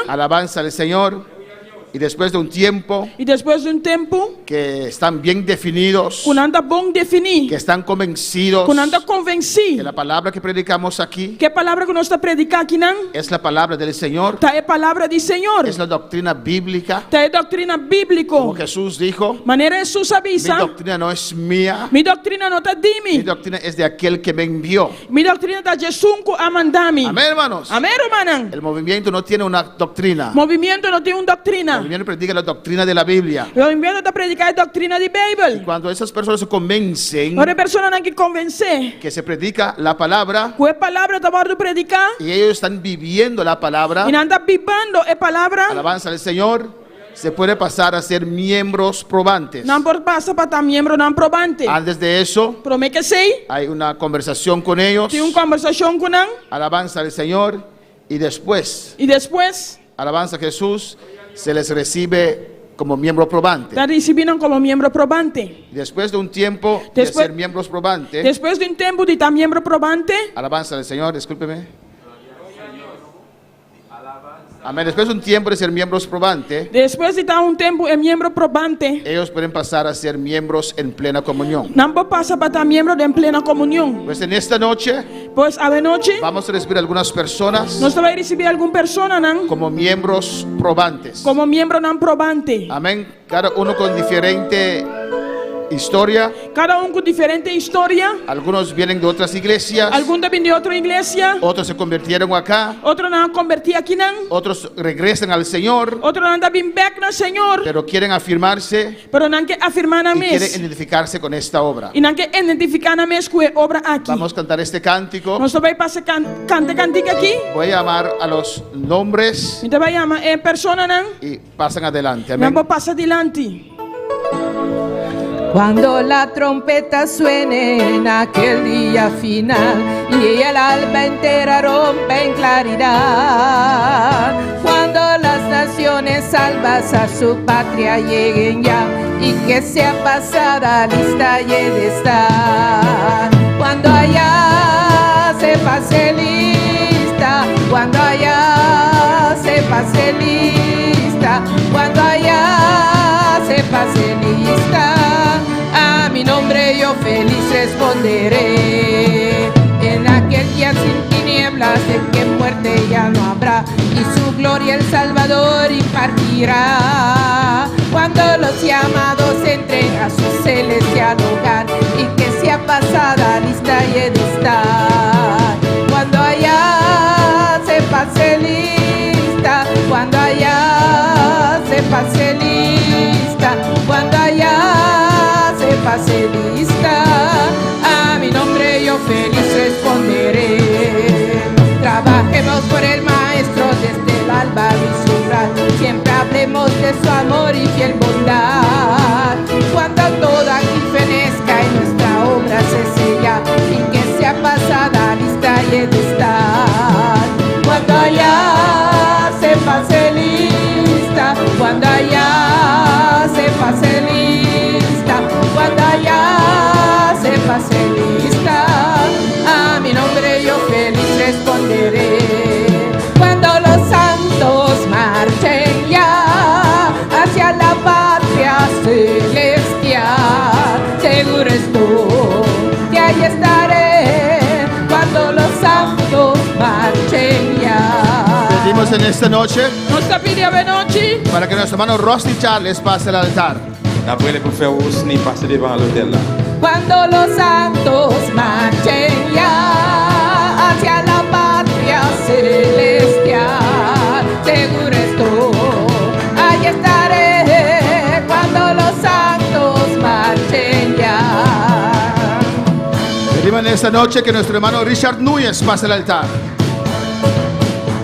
Alabanza al Señor. Y después de un tiempo que están bien definidos, que están convencidos que la palabra que predicamos aquí es la palabra del Señor, es la doctrina bíblica. Como Jesús dijo, mi doctrina no es mía, mi doctrina es de aquel que me envió. Amén, hermanos. El movimiento no tiene una doctrina. El movimiento predica la doctrina de la Biblia. Y cuando esas personas se convencen que se predica la palabra y ellos están viviendo la palabra, alabanza al Señor, se puede pasar a ser miembros probantes. Antes de eso, hay una conversación con ellos. Alabanza al Señor. Y después, alabanza a Jesús, se les recibe como miembro probante. Después de un tiempo de ser miembros probantes, alabanza al Señor, discúlpeme. Amén. Después de un tiempo de ser miembros probantes, ellos pueden pasar a ser miembros en plena comunión. Pues en esta noche vamos a recibir algunas personas como miembros probantes. Amén. Cada uno con diferente historia. Algunos vienen de otras iglesias. Otros se convirtieron acá. Otros regresan al Señor. Pero quieren afirmarse y quieren identificarse con esta obra. Vamos a cantar este cántico. Voy a llamar a los nombres y pasan adelante. Amén. Cuando la trompeta suene en aquel día final y el alba entera rompe en claridad, cuando las naciones salvas a su patria lleguen ya y que sea pasada lista y de estar, cuando allá se pase lista, cuando allá se pase lista, cuando allá se pase lista, a mi nombre yo feliz responderé. En aquel día sin tinieblas en que muerte ya no habrá y su gloria el Salvador impartirá. Cuando los llamados entren a su celestial hogar y que sea pasada lista y he de estar. Cuando allá se pase lista, cuando allá se pase lista, cuando allá se pase lista, a mi nombre yo feliz responderé. Trabajemos por el Maestro desde el alba vislumbrar, siempre hablemos de su amor y fiel bondad. Cuando todo aquí fenezca y nuestra obra se sella y que sea pasada lista y he de estar. Cuando allá se pase lista, cuando allá se pase lista, cuando allá se pase lista, a mi nombre yo feliz responderé. Cuando los santos marchen ya hacia la patria celestial, seguro estoy que ahí estaré cuando los santos marchen ya. Pedimos en esta noche para que nuestro hermano Rusty Charles pase al altar. Cuando los santos marchen ya hacia la patria celestial, seguro estoy, ahí estaré cuando los santos marchen ya. Pedimos en esta noche que nuestro hermano Richard Núñez pase al altar.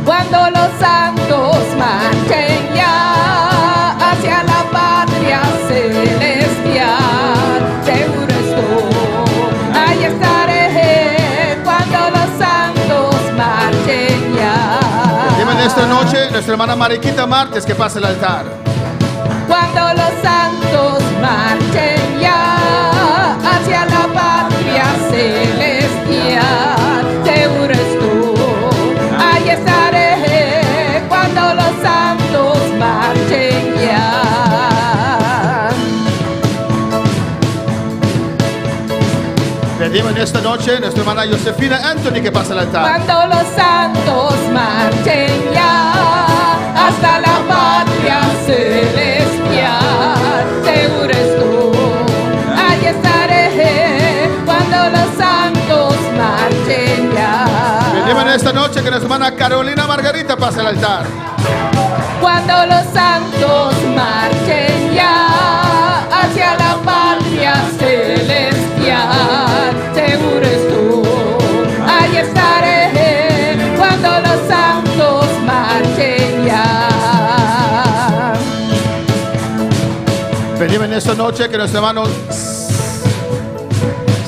Cuando los santos marchen ya hacia la patria celestial, seguro estoy, ahí estaré cuando los santos marchen ya. Pedimos en esta noche nuestra hermana Mariquita Martes que pase al altar. Cuando los santos marchen ya hacia la patria celestial, seguro estoy, ahí estaré esta noche nuestra hermana Josefina Anthony que pasa al altar. Cuando los santos marchen ya hasta la patria celestial, seguro estoy, ahí estaré. Cuando los santos marchen ya. Pedimos en esta noche que nuestra hermana Carolina Margarita pase al altar. Cuando los santos marchen ya hacia la patria celestial, seguro estoy, ahí estaré. Cuando los santos marchen ya. Pedimos en esta noche que nuestro hermano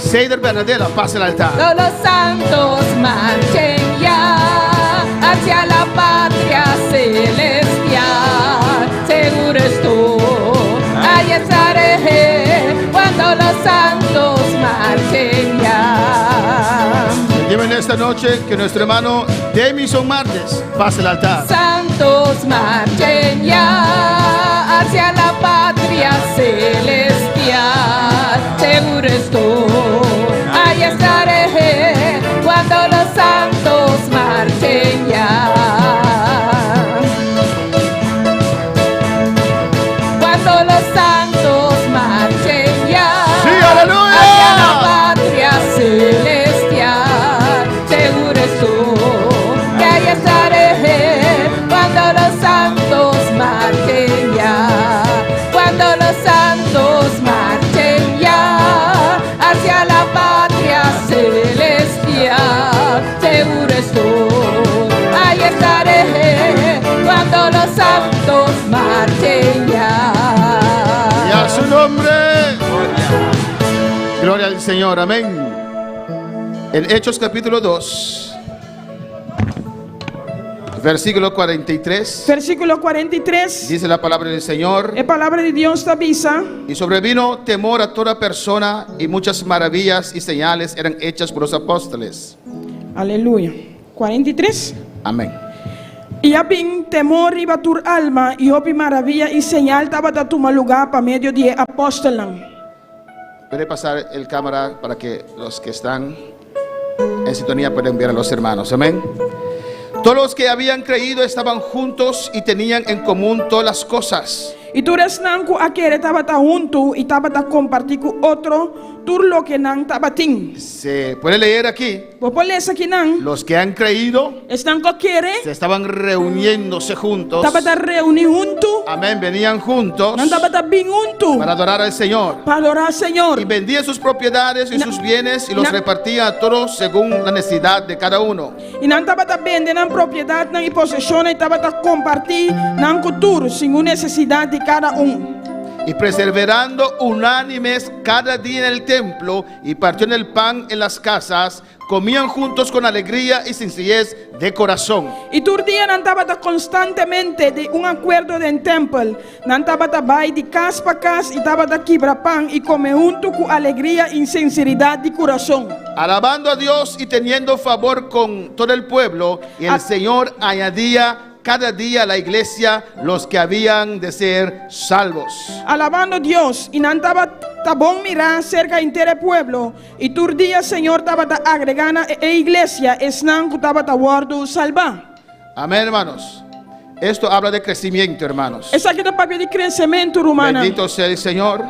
Seider Bernadela pase al altar. Cuando los santos marchen ya hacia la patria celestial, seguro estoy, ahí estaré. Cuando los santos marchen ya. Pedimos en esta noche que nuestro hermano Demison Martes pase al altar. Santos marchen ya hacia la patria celestial, seguro estoy, ahí estaré. Cuando los santos marchen ya. Cuando los santos marchen ya. ¡Sí, aleluya! Hacia la patria celestial, seguro estoy, que ahí estaré. Cuando los santos marchen ya. Cuando los santos marchen ya hacia la patria celestial, seguro estoy, ahí estaré. Cuando los santos marchen ya. Y a su nombre. Gloria al Señor, amén. En Hechos capítulo 2, versículo 43. Versículo 43. Dice la palabra del Señor. La palabra de Dios avisa. Y sobrevino temor a toda persona, y muchas maravillas y señales eran hechas por los apóstoles. Aleluya. 43. Amén. Y había temor iba tu alma, y opi maravilla y señal estaba a tu lugar para medio de apóstoles. Puede pasar el cámara para que los que están en sintonía puedan ver a los hermanos. Amén. Todos los que habían creído estaban juntos y tenían en común todas las cosas. Y tú eres nanku a que estaba junto y estaba a compartir con otro. Tú lo que nan estaba tin. Se puede leer aquí. Los que han creído están co quiere. Se estaban reuniéndose juntos. Estaba reunido junto. Amén. Venían juntos para adorar al Señor. Para adorar al Señor. Y vendían sus propiedades y sus bienes y los repartía a todos según la necesidad de cada uno. Y no estaba vendiendo propiedad y posesiones, estaba compartir nan cultura sin una necesidad de cada uno. Y perseverando unánimes cada día en el templo y partiendo el pan en las casas, comían juntos con alegría y sencillez de corazón. Y tu día andaba constantemente de un acuerdo en el templo, andaba de casa para casa y estaba de quebrar pan y come junto con alegría y sinceridad de corazón. Alabando a Dios y teniendo favor con todo el pueblo, y el Señor añadía cada día a la iglesia los que habían de ser salvos. Alabando a Dios y andaba tabón mirar cerca entero el pueblo, y tu día Señor estaba agregando a iglesia esnan que estaba guardo salva. Amén, hermanos. Esto habla de crecimiento, hermanos. Es aquí de papel de crecimiento, hermano. Bendito sea el Señor.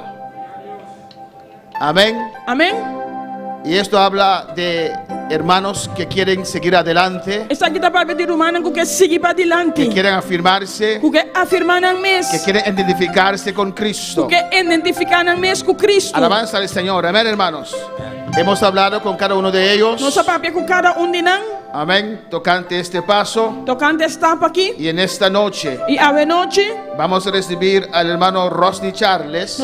Amén. Amén. Y esto habla de hermanos que quieren seguir adelante, que quieren afirmarse, que quieren identificarse con Cristo. Alabanza al Señor. Amén, hermanos. Hemos hablado con cada uno de ellos. Amén. Tocante este paso. Y en esta noche vamos a recibir al hermano Rosny Charles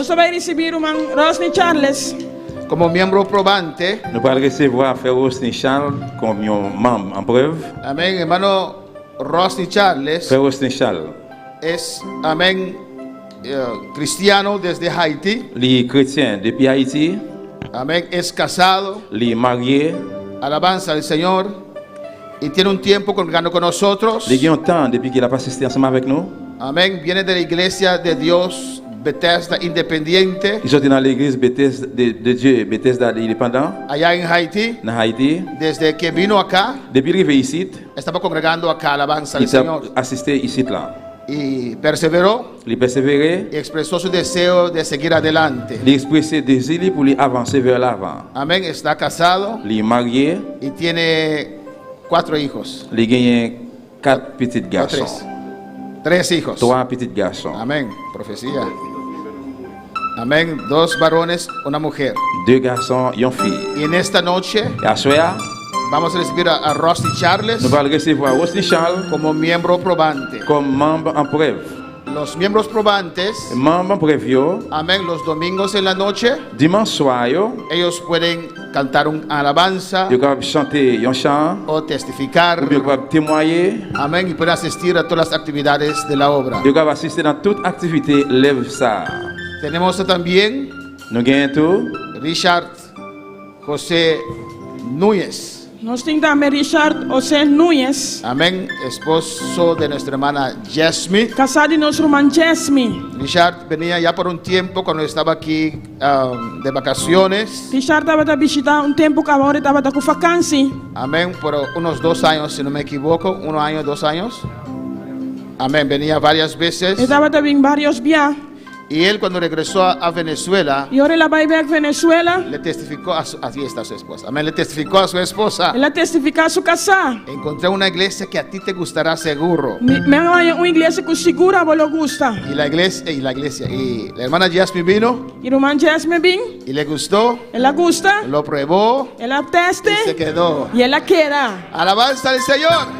como miembro probante. Nous allons recevoir Frère Rosny Charles comme membre en preuve. Amén, hermano Rosny Charles. Frère Rosny Charles es, amén, cristiano desde Haití. Il est chrétien depuis Haïti. Amén, es casado. Il est marié. Alabanza al Señor. Y tiene un tiempo congregando con nosotros. Il y a un temps depuis qu'il a passé ensemble avec nous. Amén, viene de la iglesia de Dios Bethesda Independiente. Ils sont dans l'église Bethesda de Dieu, Bethesda Indépendant. Allá en Haití. En Haïti. Desde que vino acá. Depuis qu'il est ici. Estaba congregando acá, alabanza al Il Señor. a assisté ici là. Y perseveró. Il persévérait. Y expresó su deseo de seguir adelante. Il expressait désir pour lui avancer vers l'avant. Amén. Está casado. Il est marié. Y tiene 4 hijos. Il gagne 4 petits garçons. 3 hijos. 3 petits garçons. Amén. Profecía. Amén. 2 varones, una mujer. 2 garçons et une fille. Y en esta noche Et à soir, vamos a recibir a Rusty Charles. nous allons recevoir Rusty Charles como miembro probante. comme membre en preuve. Los miembros probantes, Membre en preuve, amén, los domingos en la noche, dimanche soir, ellos pueden cantar un alabanza ils peuvent chanter un chant, o testificar, ou bien ils peuvent témoigner, amén, y pueden asistir a todas las actividades de la obra. ils peuvent assister dans toute activité l'œuvre ça. Tenemos también Nous gagnons tout. Richard José Núñez, Nós temos também Richard José Núñez, amén, esposo de nuestra hermana Jasmine. casado de nossa irmã Jasmine. Richard venía ya por un tiempo cuando estaba aquí de vacaciones. Richard estava a visitar tempo que agora estava com vacância. Amén, por unos 2 años, si no me equivoco, 1 año, 2 años. Amén, venía varias veces. Estava também vários dias. Y él cuando regresó a Venezuela, E agora ela vai ver Venezuela. le testificó aquí está su esposa. Amén, le testificó a su esposa. Ela testificar su casar. Encontré una iglesia que a ti te gustará seguro. Me vai uma igreja que segura vos gusta. Y la hermana Jasmine vino Irmã Jasmine vem, y le gustó, ela gusta, lo probó ela teste y se quedó. e ela queda. Alabanza al Señor.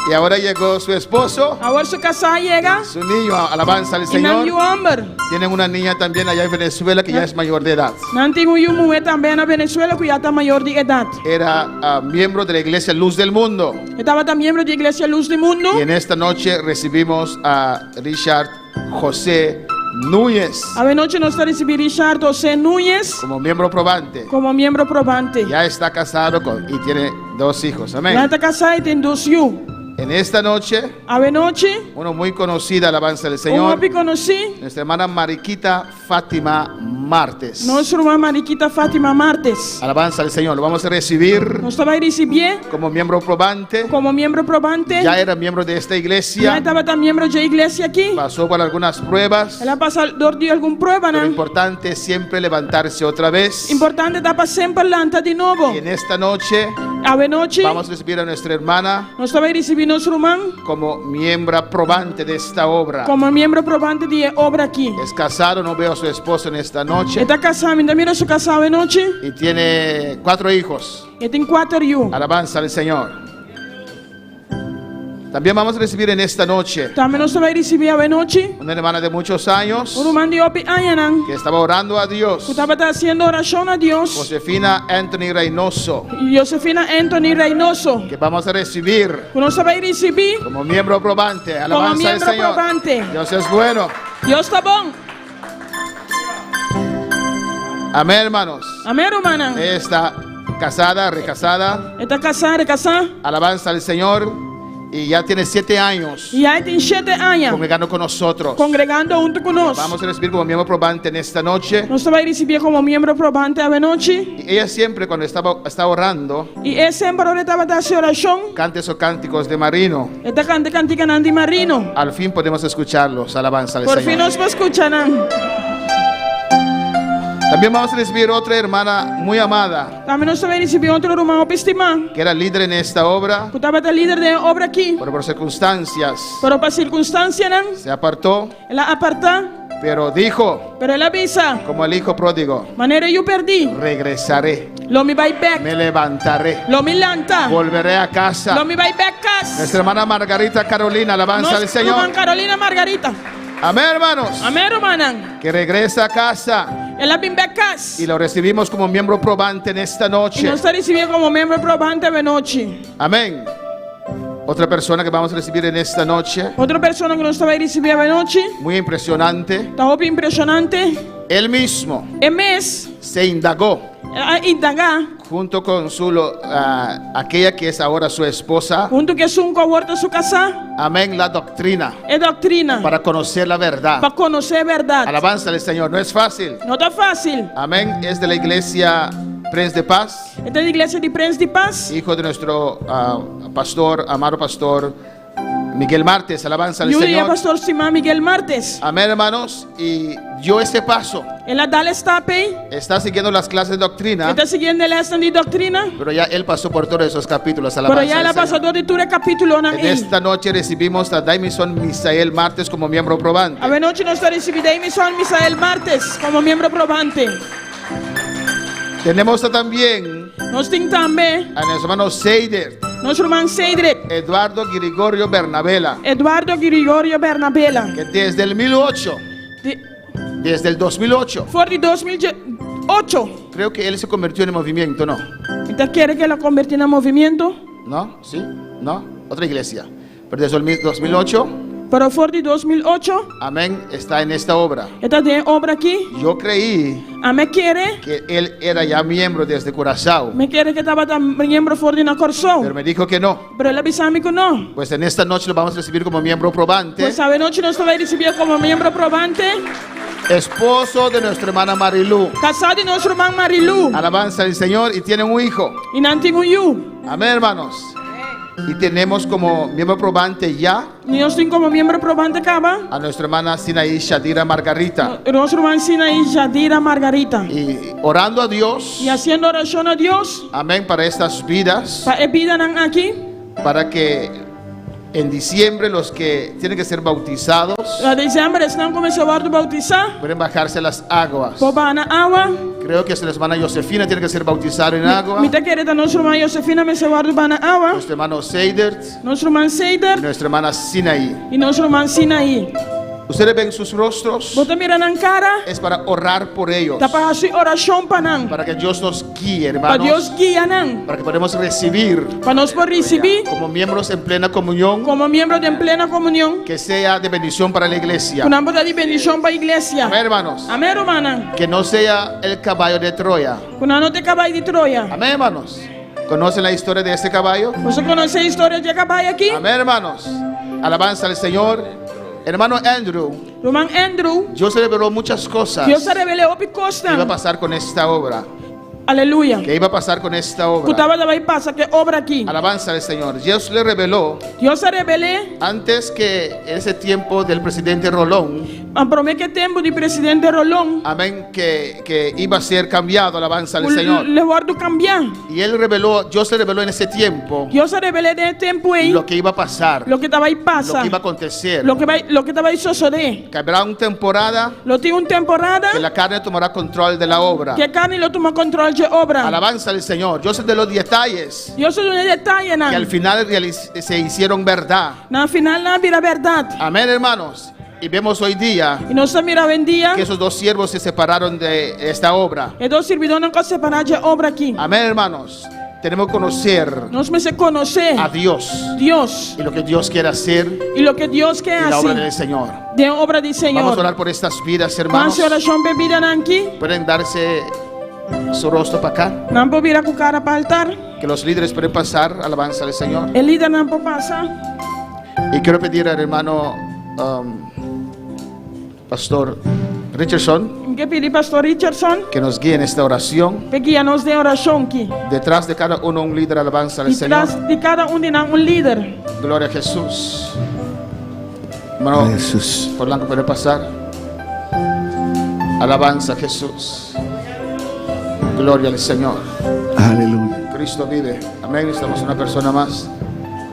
Y ahora llegó su esposo, Agora su casar chega su niño, alabanza al e não Señor. o homem. Tienen una niña también allá en Venezuela que ya es mayor de edad. Não tem mulher também na Venezuela que já está maior de idade. Era miembro de la iglesia Luz del Mundo. Estava também membro da Igreja Luz do Mundo. Y en esta noche recibimos a Richard José Núñez A noite nós recebemos Richard José Núñez como miembro probante. como membro probante. Ya está casado y tiene 2 hijos. Amén. Ela está casada e tem 2 filhos. En esta noche, A noite, uno muy conocida, alabanza del um Señor, homem conheci, nuestra hermana Mariquita Fátima Martes. nossa irmã Mariquita Fátima Martes. Alabanza al Señor. Lo vamos a recibir Nós estava receber como miembro probante. como membro probante. Ya era miembro de esta Já iglesia. estava também membro da igreja aqui. Pasó por algunas pruebas. Ela passou de alguma prova, Lo né? importante es siempre levantarse otra vez. Importante estar para sempre lanta de novo. Y en esta noche A noite, vamos a recibir a nuestra hermana nós estava recebendo nosso irmão como miembro probante de esta obra. como membro probante de obra aqui. Es casado, no veo a su esposo en esta noche. Está casado, ainda mira seu casado a noite. Y tiene 4 hijos. E tem 4 filhos. Alabanza al Señor. También vamos a recibir en esta noche Também nós estava recebendo a noite una hermana de muchos años um irmão de Opi Ayanan que estaba orando a Dios. que estava fazendo oração a Deus. Josefina Anthony Reynoso, E Josefina Anthony Reynoso que vamos a recibir que nós estava recebendo como miembro probante. como Alabanza al membro Señor. probante. Dios es bueno. Deus está bom. Amén, hermanos. Amém, irmã? Está casada, recasada. Está casada. Alabanza al Señor. Y ya tiene 7 años E aí tem 7 anos congregando con nosotros. congregando junto conosco. Vamos a recibir como miembro probante en esta noche. Nós estava recebendo como membro probante a noite. Y ella siempre cuando está orando, E é sempre hora estava fazendo oração. canta esos cánticos de marino. Está cantando cantiga Nandi Marino. Al fin podemos escucharlos. Alabanza al Por fim Señor. nós escutarão. También vamos a recibir otra hermana muy amada Também nós estava recebendo outro irmão Pistimã, que era líder en esta obra, que estava líder de obra aqui. pero por circunstancias Pero para circunstância, não? se apartó, Ela aparta, pero dijo, pero ela avisa. como el hijo pródigo, Maneira eu perdi. regresaré, Lo me vai back. me levantaré, Lo me lanta. volveré a casa. Lo me vai back casa. Nuestra hermana Margarita Carolina, alabanza al Nossa irmã Señor. Carolina Margarita. Amén, hermanos. Amém, irmã? Que regresa a casa Ela vem back casa. y lo recibimos como miembro probante en esta E noche. nós está recebendo como membro probante a noite. Amén. Otra persona que vamos a recibir en esta noche. Otra persona que nos va a recibir esta noche. Muy impresionante. Está impresionante. Él mismo se indagó. Junto con aquella que es ahora su esposa. Junto que es un cohorte su casa. Amén, la doctrina. Es doctrina. Para conocer la verdad. Para conocer verdad. Alabanza al Señor. No es fácil. No está fácil. Amén. Es de la iglesia Prince de Paz. Esta es la iglesia de Prince de Paz. Hijo de nuestro pastor, amado pastor Miguel Martes. Alabanza al Señor. Pastor Simán Miguel Martes. Amén, hermanos. Y dio ese paso. Está siguiendo las clases de doctrina. Está siguiendo la clase de doctrina. Pero ya él pasó por todos esos capítulos. Alabanza Pero ya la pasó todo el capítulo. En esta noche recibimos a Daimison Misael Martes como miembro probante. A noche nos recibimos a Daimison Misael Martes como miembro probante. Tenemos también a nuestro hermano Seider. Nuestro hermano Seider. Eduardo Gregorio Bernabela. Eduardo Gregorio Bernabela. Que desde el 2008. Desde el 2008. Fue de 2008. Creo que él se convirtió en el movimiento, ¿no? ¿Usted quiere que lo convierta en movimiento? No, sí, no. Otra iglesia. Pero desde el 2008. Pero fue de 2008. Amén. Está en esta obra. Esta de obra aquí. Yo creí. Que él era ya miembro desde Curazao. Me quiere que estaba miembro fuera de Curazao. Pero me dijo que no. Pero él avisó que no. Pues en esta noche lo vamos a recibir como miembro probante. Pues esta noche nos va a recibir como miembro probante. Esposo de nuestra hermana Marilu. Casado de nuestra hermana Marilu. Alabanza al Señor y tiene un hijo. Y no tiene un hijo. Amén, hermanos. Y tenemos como miembro probante ya. Yo estoy como miembro probante acá. A nuestra hermana Sinaí Shadira Margarita. Nuestra hermana Sinaí Shadira Margarita. Y orando a Dios. Y haciendo oración a Dios. Amén, para estas vidas. Aquí. Para que en diciembre los que tienen que ser bautizados. En diciembre están comenzando a bautizar. Pueden bajarse las aguas. Agua. Creo que nuestra hermana Josefina tiene que ser bautizada en agua. Nuestra hermano Seider. Y nuestra hermana Sinaí. Ustedes ven sus rostros. Es para orar por ellos. Para que Dios nos guíe, hermanos. Para que podamos recibir. Como miembros en plena comunión. Que sea de bendición para la iglesia. Amén, hermanos. Que no sea el caballo de Troya. Amén, hermanos. ¿Conocen la historia de este caballo? ¿Conoce la historia de caballo aquí? Amén, hermanos. Alabanza al Señor. Hermano Andrew, Dios se reveló muchas cosas. Dios se reveló cosas. ¿Qué iba a pasar con esta obra? Aleluya. ¿Qué iba a pasar con esta obra? Alabanza al Señor. Dios le reveló. Antes que ese tiempo del presidente Rolón. Amén. Que iba a ser cambiado. Alabanza al Señor. Y él reveló. Dios se reveló en ese tiempo. Lo que iba a pasar. Lo que iba a acontecer. Lo que estaba a suceder. Que habrá una temporada. Que la carne tomará control de la obra. Que carne lo toma control. Obra. Alabanza al Señor. Yo sé de los detalles. Que al final se hicieron verdad. Amén, hermanos. Y vemos hoy día. Que esos dos siervos se separaron de esta obra. Amén, hermanos. Tenemos que conocer a Dios. Y lo que Dios quiere hacer. Y lo que Dios quiere hacer. La obra del Señor. Vamos a orar por estas vidas, hermanos. Pueden darse su rostro para acá. Que los líderes pueden pasar. Alabanza al Señor. El líder no pasa. Y quiero pedir al hermano Pastor Richardson que nos guíe en esta oración. Detrás de cada uno un líder. Alabanza al Señor. Gloria a Jesús. Hermano Jesús. Por blanco puede pasar. Alabanza a Jesús. Gloria al Señor. Aleluya. Cristo vive. Amén. Estamos una persona más.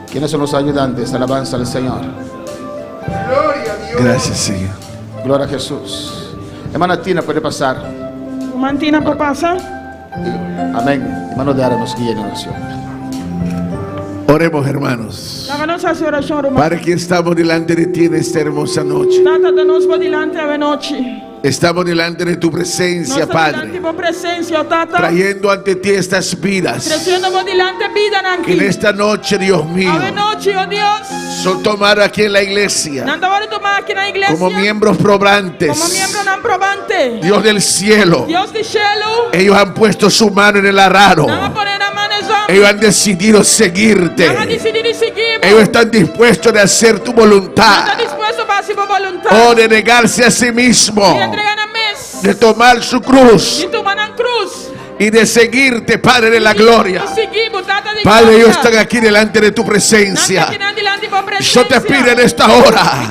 ¿Quiénes son los ayudantes? Alabanza al Señor. Gloria a Dios. Gracias, Señor. Gloria a Jesús. Hermana Tina puede pasar. Hermana Tina puede pasar. Amén. Hermano de Ara nos guía en oración. Oremos, hermanos. Para que estamos delante de ti en esta hermosa noche. Estamos delante de tu presencia, Padre, trayendo ante ti estas vidas que en esta noche, Dios mío, son tomadas aquí en la iglesia como miembros probantes. Dios del cielo, ellos han puesto su mano en el arado. Ellos han decidido seguirte. Ellos están dispuestos a hacer tu voluntad. O de negarse a sí mismo, de tomar su cruz y de seguirte, Padre de la gloria. Padre, ellos están aquí delante de tu presencia. Yo te pido en esta hora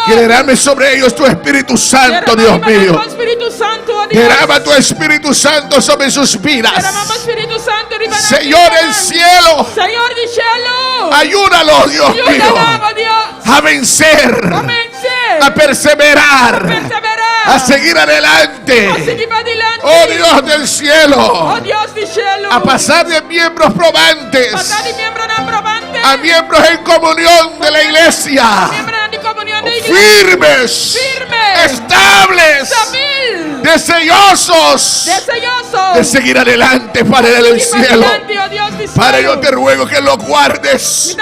que derrame sobre ellos tu Espíritu Santo, Dios mío. Derrama tu Espíritu Santo sobre sus vidas. Señor del cielo, ayúdalos, Dios mío, a vencer, a perseverar, a seguir adelante. Oh Dios del cielo, a pasar de miembros probantes a miembros en comunión de la iglesia, firmes, estables, deseosos de seguir adelante, Padre del cielo. Padre, yo te ruego que lo guardes.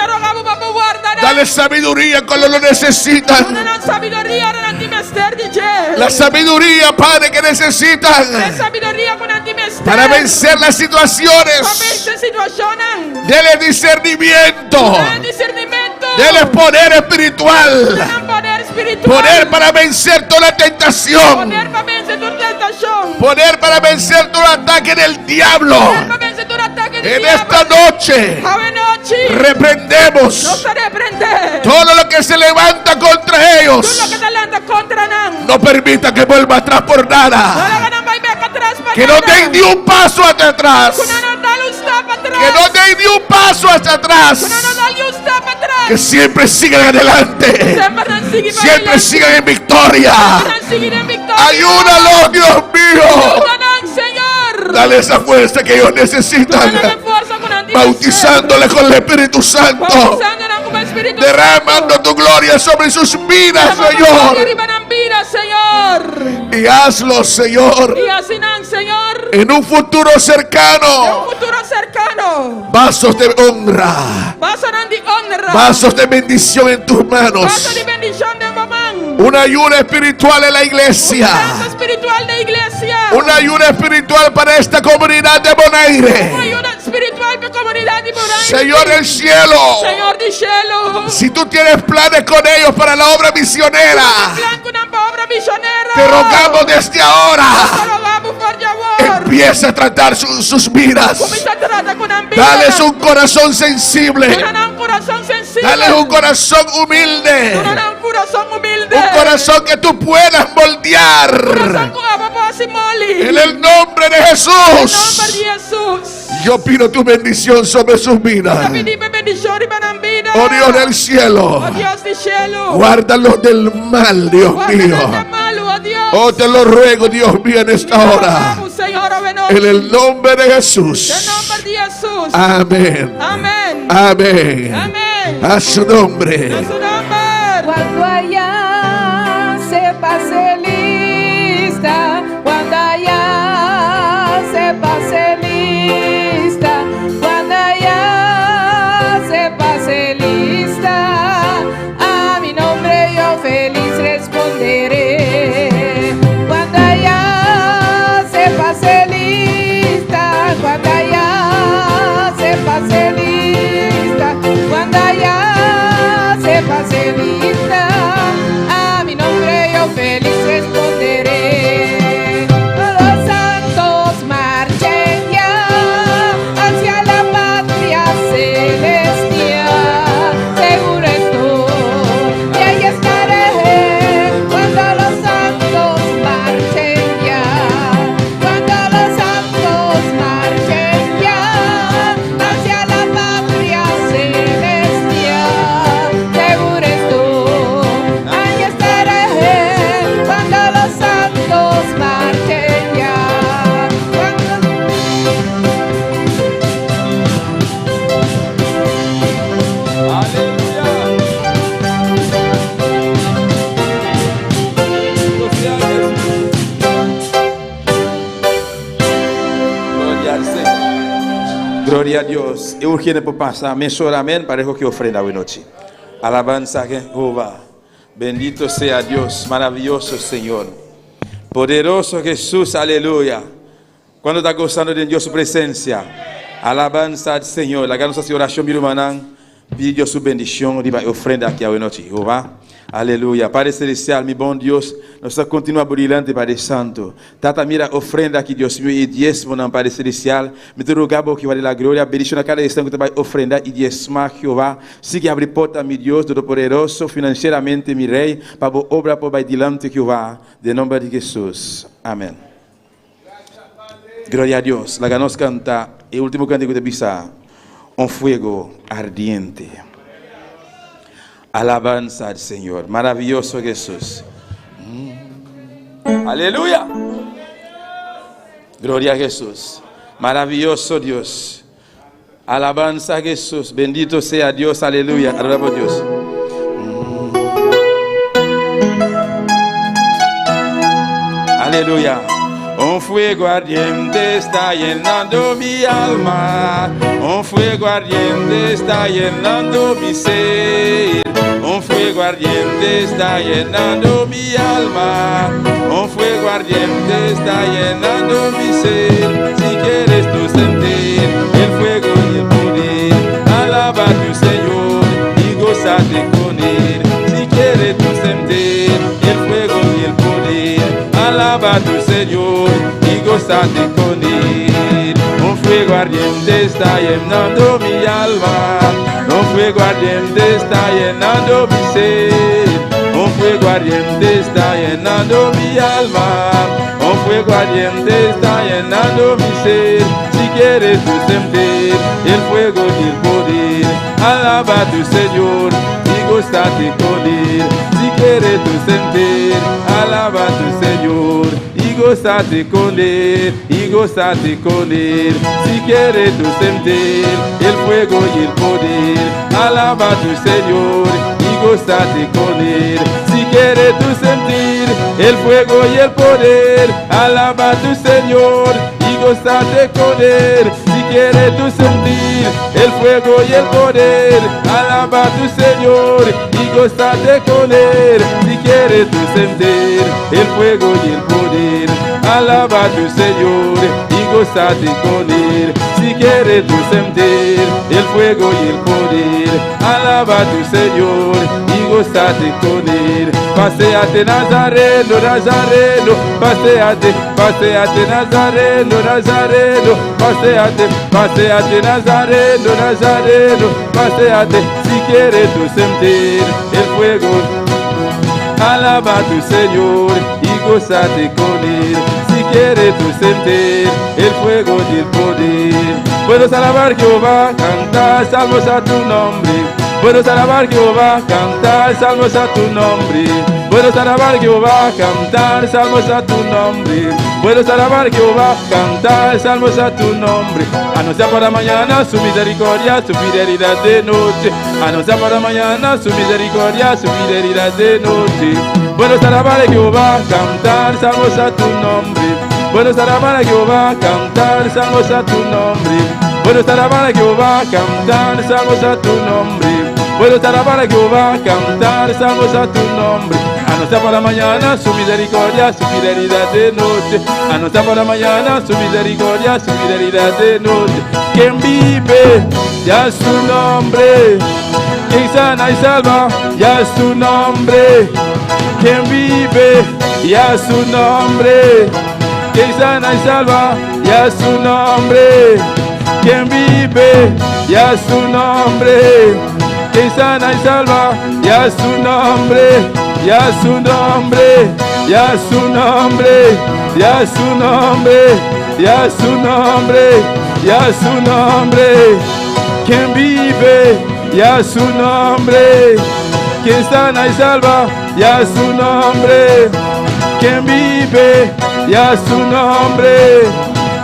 Dale sabiduría cuando lo necesitan. La sabiduría, Padre, que necesitan para vencer las situaciones. Dele discernimiento. Dele poder espiritual. Poder para vencer toda tentación. Poder para vencer todo ataque del diablo. En esta noche reprendemos todo lo que se levanta contra ellos. No permita que vuelva atrás por nada. Que no den ni un paso hacia atrás. Que no den ni un paso hacia atrás. Que siempre sigan adelante. Siempre sigan en victoria. Ayúdalos, Dios mío. Dale esa fuerza que ellos necesitan. Bautizándole con el Espíritu Santo. Derramando tu gloria sobre sus vidas, Señor. Y hazlo, Señor, en un futuro cercano. Vasos de honra, vasos de bendición en tus manos. Una ayuda espiritual en la iglesia. Una ayuda espiritual para esta comunidad de Bonaire. Señor del cielo, si tú tienes planes con ellos para la obra misionera, te rogamos desde ahora, empieza a tratar sus vidas. Dales un corazón sensible. Dales un corazón humilde. Un corazón que tú puedas moldear. En el nombre de Jesús, yo pido tu bendición sobre sus vidas. Oh Dios del cielo, guárdalos del mal, Dios mío. Oh, te lo ruego, Dios mío, en esta hora. En el nombre de Jesús. Amén. Amén. A su nombre. Cuando allá se pase lista, cuando allá se pase lista, cuando allá se pase lista, a mi nombre yo feliz responderé. Cuando allá se pase lista, cuando allá se pase lista, cuando allá se pase lista, a mi nombre yo feliz responderé. Los santos marchen ya hacia la patria celestial. Seguro estoy, y ahí estaré cuando los santos marchen ya. Cuando los santos marchen ya hacia la patria celestial. Seguro estoy, Gloria a Dios. E urgente por pasar mensualmente para que ofrenda hoy noche. Alabanza a Jehová. Bendito sea Dios, maravilloso Señor. Poderoso Jesús, aleluya. Cuando está gozando de Dios su presencia, alabanza al Señor. La gran oración, mi hermano, pide Dios su bendición y ofrenda aquí hoy noche. Jehová. Aleluya. Padre Celestial, mi buen Dios, nos continúa brilante, Padre Santo. Tata, mira, ofrenda aquí, Dios mío, y diezmo, Padre Celestial. Me te rogamos que vale la gloria, bendición a cada instante que te va a ofrenda y diezma, Jehová. Sigue abrir porta, mi Dios, Todopoderoso, financieramente, mi Rey, para obra por delante, Jehová, de nombre de Jesús. Amén. Gloria a Dios. La que nos canta, el último cántico de Pisa, un fuego ardiente. Alabanza al Señor. Maravilloso Jesús. Aleluya. Gloria a Jesús. Maravilloso Dios. Alabanza a Jesús. Bendito sea Dios. Aleluya. Adoramos a Dios. Aleluya. Un fuego ardiente está llenando mi alma. Un fuego ardiente está llenando mi ser. Un fuego ardiente está llenando mi alma. Un fuego ardiente está llenando mi ser. Si quieres tú sentir el fuego y el poder, alaba a tu Señor y gózate con él. Si quieres tú sentir el fuego y el poder, alaba a tu Señor y gózate con él. Un fuego ardiente está llenando mi alma. Un fuego ardiente está llenando mi ser. Un fuego ardiente está llenando mi alma. Un fuego ardiente está llenando mi ser. Si quieres tú sentir el fuego y el poder, alaba a tu Señor y gózate con él. Si quieres tú sentir, alaba a tu Señor y gózate con él, y gózate con él. Si quieres tú sentir el fuego y el poder, alaba a tu Señor y gózate con él. Si quieres tú sentir el fuego y el poder, alaba a tu Señor y gózate con él. Si quieres tú sentir el fuego y el poder, alaba a tu Señor y gózate con él. Si quieres tú sentir el fuego y el poder, alaba a tu Señor y gózate con él. Si quieres tú sentir el fuego y el poder, alaba a tu Señor y gózate con él. Paseate Nazareno, Nazareno, paseate, paseate Nazareno, Nazareno, paseate, paseate Nazareno, Nazareno, paseate. Si quieres tú sentir el fuego, alaba a tu Señor y gózate con él. Si quieres tú sentir el fuego y el poder, puedes alabar Jehová, cantar salmos a tu nombre. Puedes alabar Jehová, cantar salmos a tu nombre. Puedes alabar Jehová, cantar salmos a tu nombre. Puedes alabar Jehová, cantar salmos a tu nombre. Anuncia para mañana su misericordia, su fidelidad de noche. Anuncia para mañana su misericordia, su fidelidad de noche. Puedes alabar a Jehová, cantar salmos a tu nombre. Puedes alabar a Jehová, cantar salmos a tu nombre. Puedes alabar a Jehová, cantar salmos a tu nombre. Puedes alabar a Jehová, cantar salmos a tu nombre. Anuncia para mañana su misericordia, su fidelidad de noche. Anuncia para mañana su misericordia, su fidelidad de noche. Quien vive, ya es su nombre. Quien sana y salva, ya es su nombre. Quien vive, ya es su nombre. Quien sana y salva, ya es su nombre. Quien vive, ya es su nombre. Quien sana y salva, ya es su nombre. Ya es su nombre, ya es su nombre, ya es su nombre, ya es su nombre, ya es su nombre. Quien vive, ya es su nombre. Quien sana y salva, ya es su nombre. Quien vive, ya es su nombre.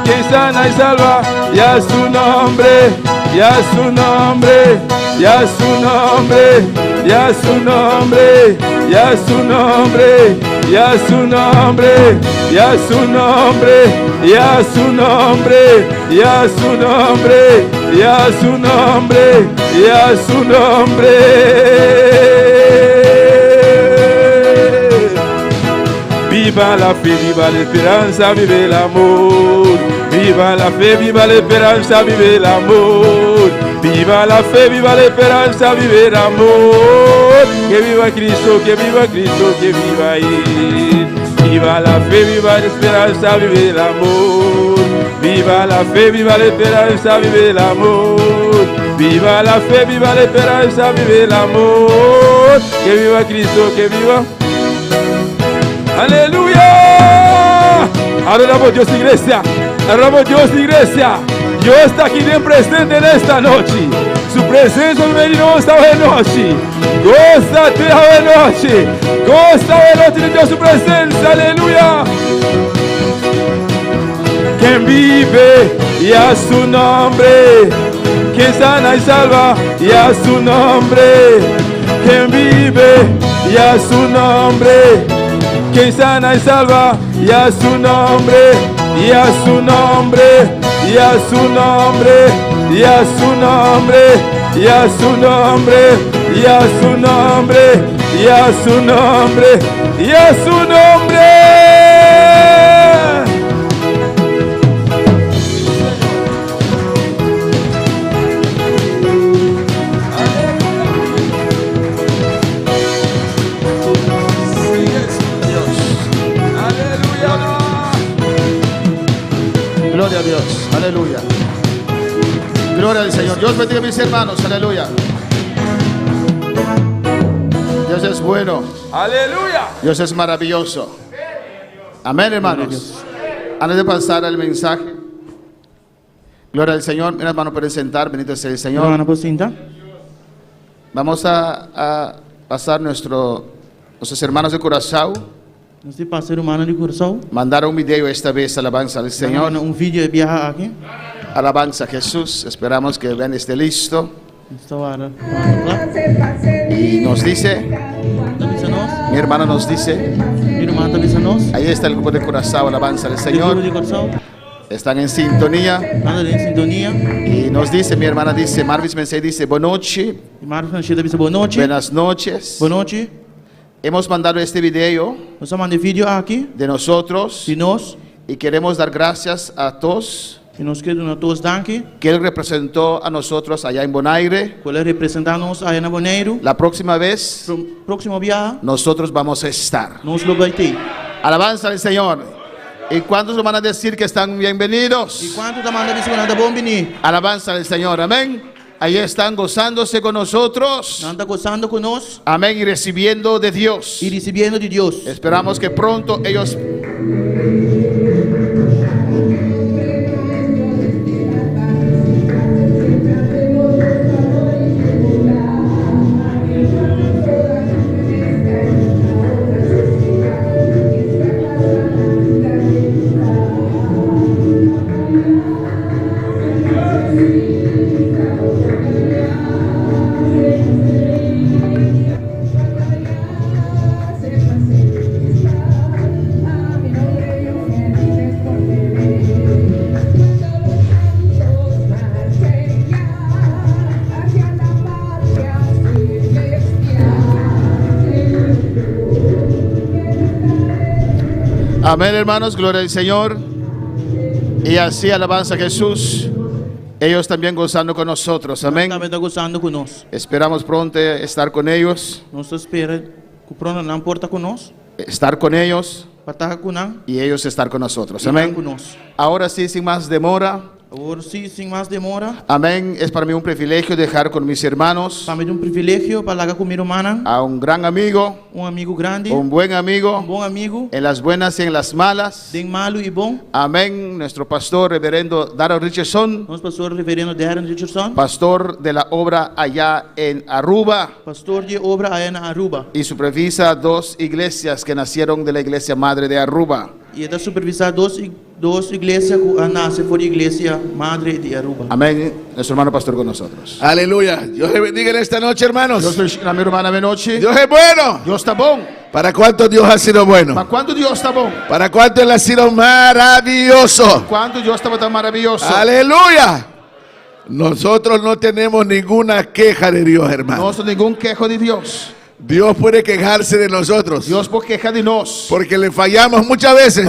Quien sana y salva, ya es su nombre. Ya es su nombre, ya es su nombre, ya es su nombre, ya es su nombre, ya es su nombre, ya es su nombre, ya es su nombre, ya es su nombre, y a su nombre, y a su nombre. Viva la fe, viva la esperanza, vive el amor. Viva la fe, viva la esperanza, vive el amor. Viva la fe, viva la esperanza, vive el amor. Que viva Cristo, que viva Cristo, que viva Él. Viva la fe, viva la esperanza, vive el amor. Viva la fe, viva la esperanza, vive el amor. Viva la fe, viva la esperanza, vive el amor. Que viva Cristo, que viva. Aleluya. Adoramos a Dios, iglesia. Adoramos a Dios, iglesia. Dios está aquí bien presente en esta noche. Su presencia es venenosa hoy noche. Gózate hoy noche. Goza hoy noche de Dios su presencia. Aleluya. Quien vive y a su nombre. Quien sana y salva y a su nombre. Quien vive y a su nombre. Quien sana y salva y a su nombre. Y a su nombre. Y a su nombre, y a su nombre, y a su nombre, y a su nombre, y a su nombre, y a su nombre. Gloria a Dios, aleluya. Gloria al Señor. Dios bendiga a mis hermanos, aleluya. Dios es bueno. Aleluya. Dios es maravilloso. Amén, hermanos. Antes de pasar al mensaje, gloria al Señor. Mira, hermano, pueden sentar. Bendito sea el Señor. Vamos a pasar nuestros hermanos de Curazao. Mandaron un video esta vez, alabanza al Señor. Alabanza a Jesús. Esperamos que vean esté listo. Y nos dice, mi hermana nos dice, ahí está el grupo de Curazao, alabanza al Señor. Están en sintonía. Y nos dice, mi hermana dice, Marvis Mensei dice, buenas noches. Hemos mandado este video de nosotros y queremos dar gracias a todos que Él representó a nosotros allá en Bonaire. La próxima vez nosotros vamos a estar. Alabanza al Señor. ¿Y cuántos van a decir que están bienvenidos? Alabanza al Señor, amén. Ahí están gozándose con nosotros. Amén. Y recibiendo de Dios. Esperamos que pronto ellos amén, hermanos, gloria al Señor. Y así alabanza a Jesús. Ellos también gozando con nosotros, amén. Esperamos pronto estar con ellos. Estar con ellos. Y ellos estar con nosotros, amén. Ahora sí, sin más demora. Amén. Es para mí un privilegio dejar con mis hermanos a un gran amigo, un buen amigo, en las buenas y en las malas. Amén. Nuestro pastor, reverendo Darrell Richardson, pastor de la obra allá en Aruba, y supervisa 2 iglesias que nacieron de la iglesia madre de Aruba. Y está supervisar dos iglesias que nace por iglesia madre de Aruba. Amén. Nuestro hermano pastor con nosotros. Aleluya. Dios le bendiga en esta noche, hermanos. Dios bendiga a mi hermana de noche. Dios es bueno. Dios está bueno. ¿Para cuánto Dios ha sido bueno? ¿Para cuánto Dios está bueno? ¿Para cuánto Él ha sido maravilloso? ¿Cuánto Dios estaba tan maravilloso? Aleluya. Nosotros no tenemos ninguna queja de Dios, hermano. No tenemos ningún quejo de Dios. Dios puede quejarse de nosotros. Dios puede quejar de nosotros. Porque le fallamos muchas veces.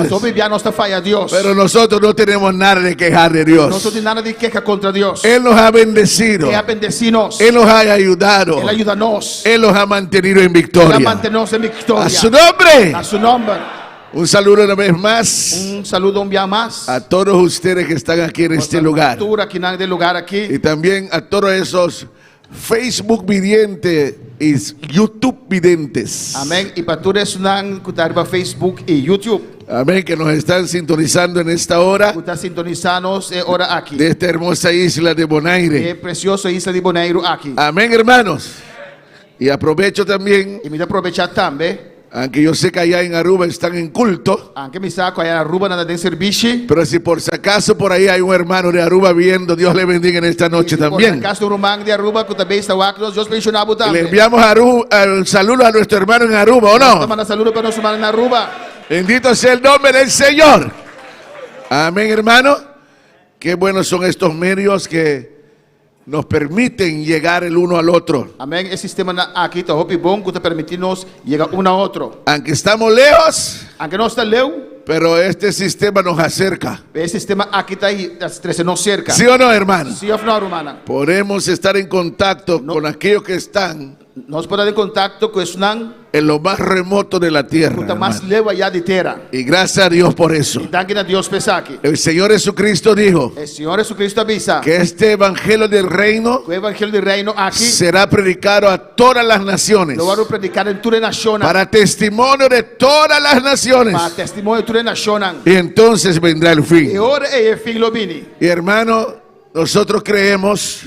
Pero nosotros no tenemos nada de quejar de Dios. No tenemos nada de queja contra Dios. Él nos ha bendecido. Él nos ha ayudado. Él ayúdanos. Él nos ha mantenido en victoria. A su nombre. A su nombre. Un saludo una vez más. Un saludo un día más. A todos ustedes que están aquí en este lugar. Aquí. Y también a todos esos Facebook videntes y YouTube videntes. Amén. Y para todos que están en Facebook y YouTube. Amén, que nos están sintonizando en esta hora. Aquí. De esta hermosa isla de Bonaire. Preciosa isla de Bonaire aquí. Amén, hermanos. Y aprovecho también. Y me aprovechar también. Aunque yo sé que allá en Aruba están en culto. Aunque me saco allá en Aruba nada de servicio. Pero si por si acaso por ahí hay un hermano de Aruba viendo, Dios le bendiga en esta noche también. Por si acaso un hermano de Aruba que también está aquí, Dios bendiga también. Le enviamos el saludo a nuestro hermano en Aruba, ¿o no? Manda saludo para nuestro hermano en Aruba. Bendito sea el nombre del Señor. Amén, hermano. Qué buenos son estos medios que nos permiten llegar el uno al otro. Amén. El sistema aquí está bom que te permitimos llegar uno a otro. Aunque estamos lejos. Aunque no está lejos. Pero este sistema nos acerca. El sistema aquí está ahí, nos cerca. ¿Sí o no, hermano? Sí o no, hermana. Podemos estar en contacto con aquellos que están. Nos podemos en contacto con en lo más remoto de la tierra. Más lejos allá de tierra. Y gracias a Dios por eso. El Señor Jesucristo dijo. El Señor Jesucristo avisa. Que este evangelio del reino. Aquí será predicado a todas las naciones. Lo van a predicar en todas las naciones. Para testimonio de todas las naciones. Para testimonio de todas las naciones. Y entonces vendrá el fin. Y ahora el fin lo viene. Y hermano, nosotros creemos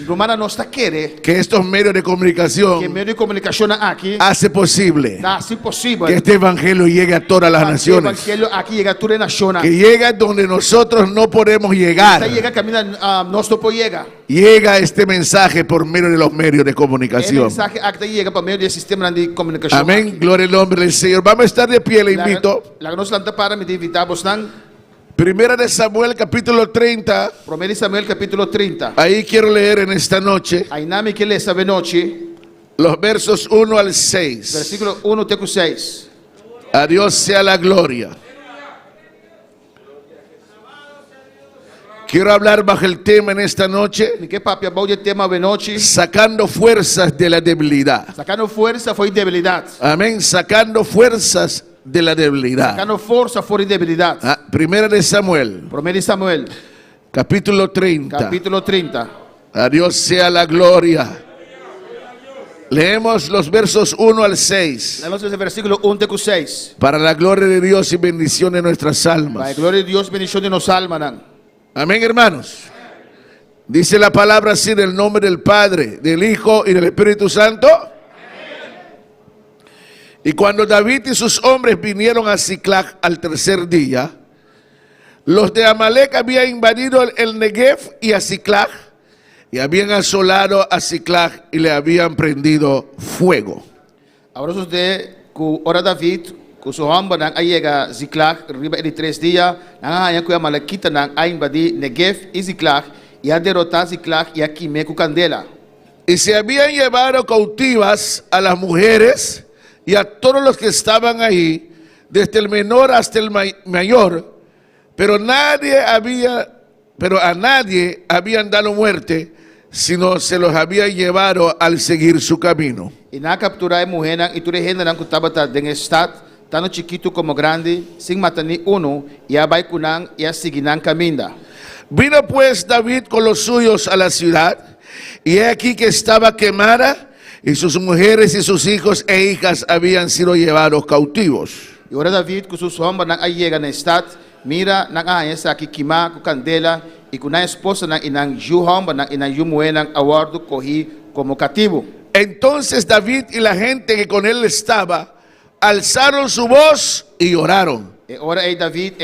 que estos medios de comunicación aquí hace posible que este evangelio llegue a todas las naciones, que llegue donde nosotros no podemos llegar. Llega este mensaje por medio de los medios de comunicación. Amén, gloria al nombre del Señor. Vamos a estar de pie, le invito. Primera de Samuel capítulo 30. Primera Samuel capítulo 30. Ahí quiero leer en esta noche. Los versos 1 al 6. Versículo 1 até 6. A Dios sea la gloria. Quiero hablar bajo el tema en esta noche. Sacando fuerzas de la debilidad. Sacando fuerza fue debilidad. Amén. Sacando fuerzas de la debilidad. Sacando fuerza fue debilidad. Primera de Samuel. Primera de Samuel. Capítulo 30. Capítulo 30. A Dios sea la gloria. Leemos los versos 1 al 6. Leemos el versículo 1 até 6. Para la gloria de Dios y bendición de nuestras almas. Para la gloria de Dios, bendición de nuestras almas. Amén, hermanos. Dice la palabra así, en el nombre del Padre, del Hijo y del Espíritu Santo. Y cuando David y sus hombres vinieron a Siclag al tercer día, los de Amalek habían invadido el Negev y a Siclag, y habían asolado a Siclag y le habían prendido fuego. Ahora ora David, que su hombre han llegado a Siclag, arriba de 3 días, han que Amalekita han invadido Negev y Siclag, y han derrotado Siclag y aquí me candela. Y se habían llevado cautivas a las mujeres y a todos los que estaban ahí, desde el menor hasta el mayor, pero a nadie habían dado muerte, sino se los había llevado al seguir su camino. Y na captura mujer y tu gente que estaba en estado, tanto chiquito como grande, sin matar ni uno, y a baicunan y a seguir caminda. Vino pues David con los suyos a la ciudad, y he aquí que estaba quemada, y sus mujeres y sus hijos e hijas habían sido llevados cautivos. Y ahora David con sus hombres llegan a estad, mira, esa aquí quema con candela, y con una esposa y nan yu hombre y nan yu mujer aguardo cogí como cautivo. Entonces David y la gente que con él estaba alzaron su voz y lloraron. Ahora David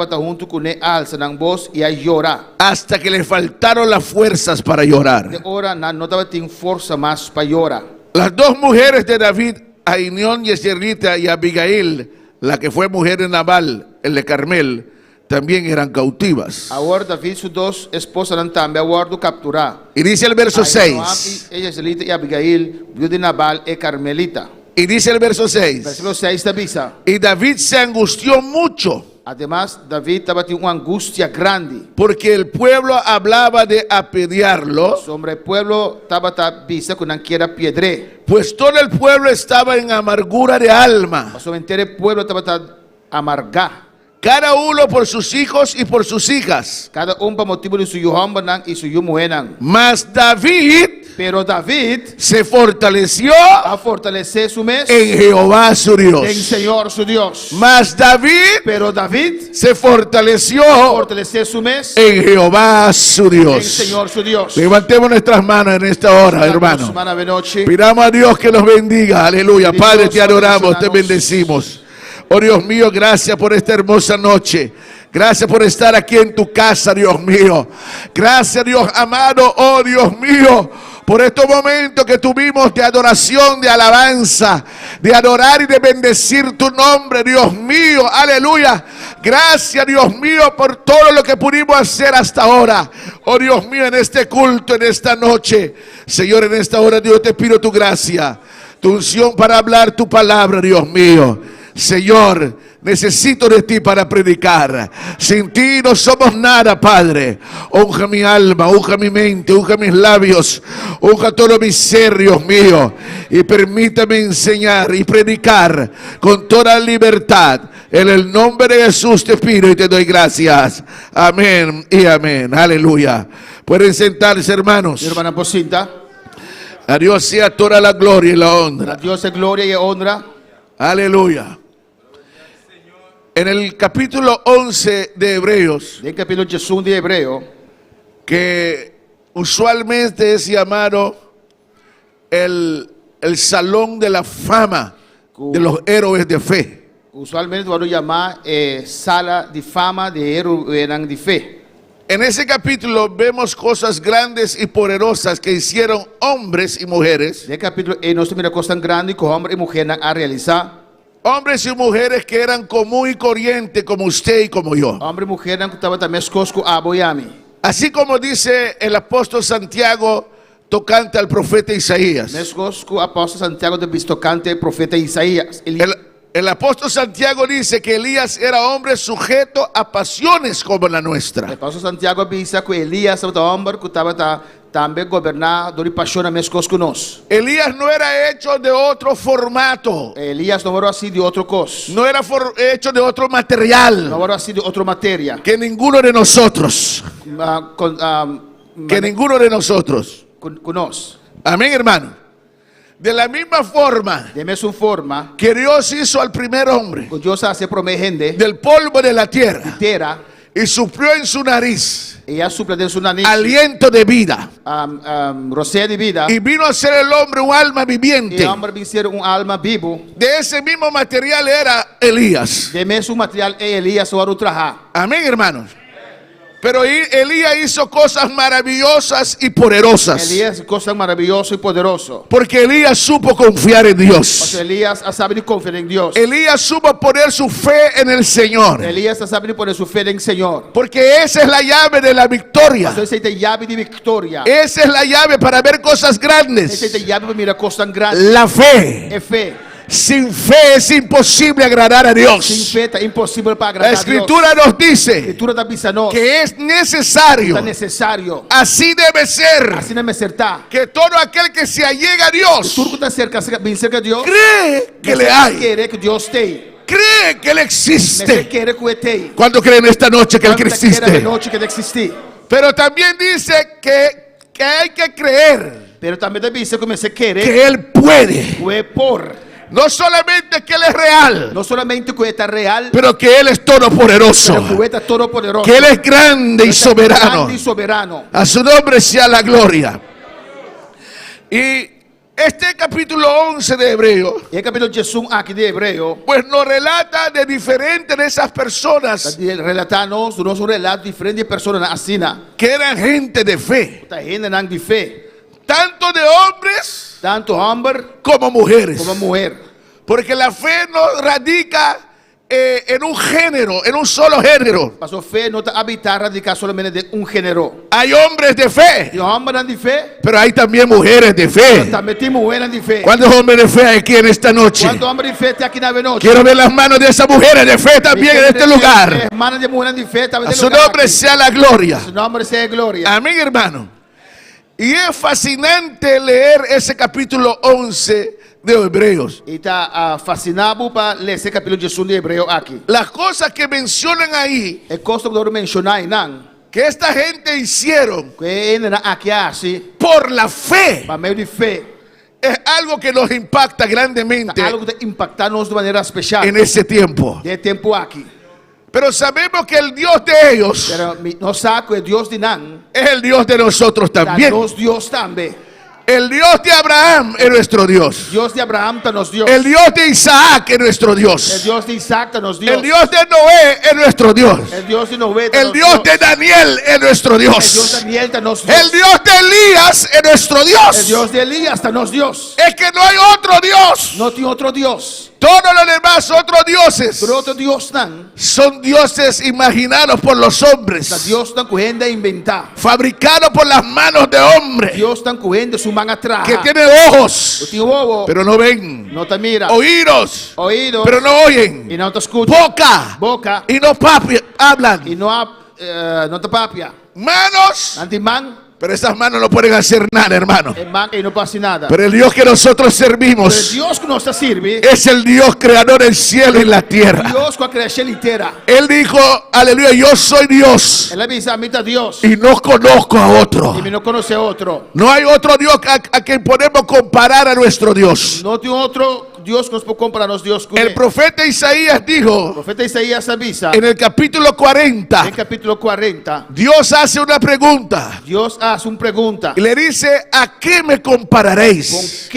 junto con él alzan voz y llora. Hasta que le faltaron las fuerzas para llorar. Ahora no tiene fuerza más para llorar. Las dos mujeres de David, Ainión y Yezerita y Abigail, la que fue mujer de Nabal, el de Carmel, también eran cautivas. Agora David sus dos esposas eran también agora capturadas. Y dice el verso 6. Y Abigail, viuda de Nabal e Carmelita. Y dice el verso 6. Versículo 6 avisa. Y David se angustió mucho. Además, David estaba teniendo una angustia grande. Porque el pueblo hablaba de apedrearlo. Sobre el pueblo estaba vista con una quiera piedre. Pues todo el pueblo estaba en amargura de alma. Sobre el pueblo estaba amargado. Cada uno por sus hijos y por sus hijas. Cada uno por motivo de su hijo y su mujer. Mas David, pero David se fortaleció a fortalecer su mes en Jehová su Dios. En Señor su Dios. Mas David, pero David se fortaleció a fortalecer su mes en Jehová su Dios. En Señor su Dios. Levantemos nuestras manos en esta hora, hermano. Pidamos a Dios que los bendiga. Aleluya. Padre, te adoramos, te bendecimos. Oh Dios mío, gracias por esta hermosa noche. Gracias por estar aquí en tu casa, Dios mío. Gracias, Dios amado, oh Dios mío, por estos momentos que tuvimos de adoración, de alabanza, de adorar y de bendecir tu nombre, Dios mío. Aleluya. Gracias, Dios mío, por todo lo que pudimos hacer hasta ahora. Oh Dios mío, en este culto, en esta noche. Señor, en esta hora, Dios, te pido tu gracia, tu unción para hablar tu palabra, Dios mío. Señor, necesito de ti para predicar. Sin ti no somos nada, Padre. Unja mi alma, unja mi mente, unja mis labios, unja todo mi ser, Dios mío. Y permítame enseñar y predicar con toda libertad. En el nombre de Jesús te pido y te doy gracias. Amén y amén. Aleluya. Pueden sentarse, hermanos. Mi hermana Posita. A Dios sea toda la gloria y la honra. A Dios sea gloria y honra. Aleluya. En el capítulo 11 de Hebreos, el capítulo 11 de Hebreo, que usualmente es llamado el salón de la fama de los héroes de fe. Usualmente lo llaman sala de fama de héroes de fe. En ese capítulo vemos cosas grandes y poderosas que hicieron hombres y mujeres. En el capítulo nos mira cosas tan grandes que hombres y mujeres han realizado. Hombres y mujeres que eran común y corriente como usted y como yo. Hombre y mujer que estaban también cosco a Boyami. Así como dice el apóstol Santiago tocante al profeta Isaías. Mescosco apóstol Santiago de tocante al profeta Isaías. El apóstol Santiago dice que Elías era hombre sujeto a pasiones como la nuestra. El apóstol Santiago dice que Elías era hombre que estaba también gobernado de pasión mescosco nos. Elías no era hecho de otro formato. Elías no era así de otro cos. No era hecho de otro material. No era así de otra materia. Que ninguno de nosotros. Que ninguno de nosotros. Con nos. Amén, hermano. De la misma forma que Dios hizo al primer hombre del polvo de la tierra y suplió en su nariz aliento de vida, y vino a ser el hombre un alma viviente. De ese mismo material era Elías. Amén, hermanos. Pero Elías hizo cosas maravillosas y poderosas. Elías hizo cosas maravillosas y poderosas. Porque Elías supo confiar en Dios. Porque Elías sabe confiar en Dios. Elías supo poner su fe en el Señor. Elías sabe poner su fe en el Señor. Porque esa es la llave de la victoria. Esa es la llave de victoria. Esa es la llave para ver cosas grandes. Esa es la llave para mirar cosas grandes. La fe. Es fe. Sin fe es imposible agradar a Dios. Sin fe es imposible para agradar a Dios. La Escritura nos dice que es necesario. Así debe ser. Así debe ser. Que todo aquel que se allega a Dios cree que le hay. Cree que Él existe. ¿Cuánto creen esta noche que Él existe? Pero también dice que hay que creer. Pero también dice que Él puede. No solamente que Él es real, no solamente que está real, pero que Él es todopoderoso, que Él es grande y soberano. A su nombre sea la gloria. Y este capítulo 11 de Hebreo, el capítulo 11 aquí de Hebreo, pues nos relata de diferentes de esas personas, relatanos un relato diferentes personas asina, que eran gente de fe, tanto de hombres, tanto hombre como mujeres. Como mujer. Porque la fe no radica en un género, en un solo género. Pastor fé não está habitar radicar solamente de um género. Hay hombres de fe, Homens de fé, pero hay también mujeres de fe. também tem mulheres de fé. ¿Cuántos hombres de fe hay aquí en esta noche? Quantos homens de fé tem aqui na noite? Quiero ver las manos de esas mujeres de fe también en este lugar. Hermanas de mujeres de fé, A su nombre sea la gloria. Su nombre sea gloria. Amén, hermano. Y es fascinante leer ese capítulo 11 de Hebreos. E está fascinado para ler esse capítulo de Hebreu aqui. Las cosas que mencionan ahí, É coisa que mencionar não. que esta gente hicieron Que ainda aqui assim, por la fe, para meio de fé, es algo que nos impacta grandemente algo que impactar-nos de maneira especial. en ese tiempo. De tempo aqui. Pero sabemos que el Dios de ellos Pero no saco é Deus de não. es el Dios de nosotros también. Deus também. El Dios de Abraham es nuestro Dios. Deus de Abraão está nos Deus. El Dios de Isaac es nuestro El Dios. Deus de Isaac está nos Deus. El Dios de Noé es nuestro Dios. El Deus de Noé. El Dios de Daniel es nuestro El Deus Dios. de Daniel está nos Deus. El Dios de Elías es nuestro El Dios. Deus de Elias está nos Deus. Es que no hay otro Dios. Não tem outro Deus. Todos los demás otros dioses Por outro Deus não. son dioses imaginados por los hombres, Deus está correndo a inventar. fabricados por las manos de hombres, Deus está correndo su mão atrás. que tienen ojos, Tem ovo, pero no ven, não te mira. oídos, Oídos, pero no oyen, e não te escuta. boca, Boca, y no hablan, e não te papia. manos, Não tem mão, pero esas manos no pueden hacer nada, hermano. é mão e não passa nada. Pero el Dios que nosotros Pero servimos Deus que nos sirve, es el Dios creador del cielo y la tierra. Deus com a criação inteira. Él dijo, aleluya, yo soy Dios Ela avisa a mim a Deus. y no conozco a otro. E me não conhece outro. No hay otro Dios a quien podemos comparar a nuestro Dios. Não tem outro Deus que nos pode comparar Deus com El ele. profeta Isaías O dijo profeta Isaías avisa en el capítulo 40, em capítulo 40. Dios hace una pregunta Deus faz uma pergunta. y le dice, ¿a qué me compararéis?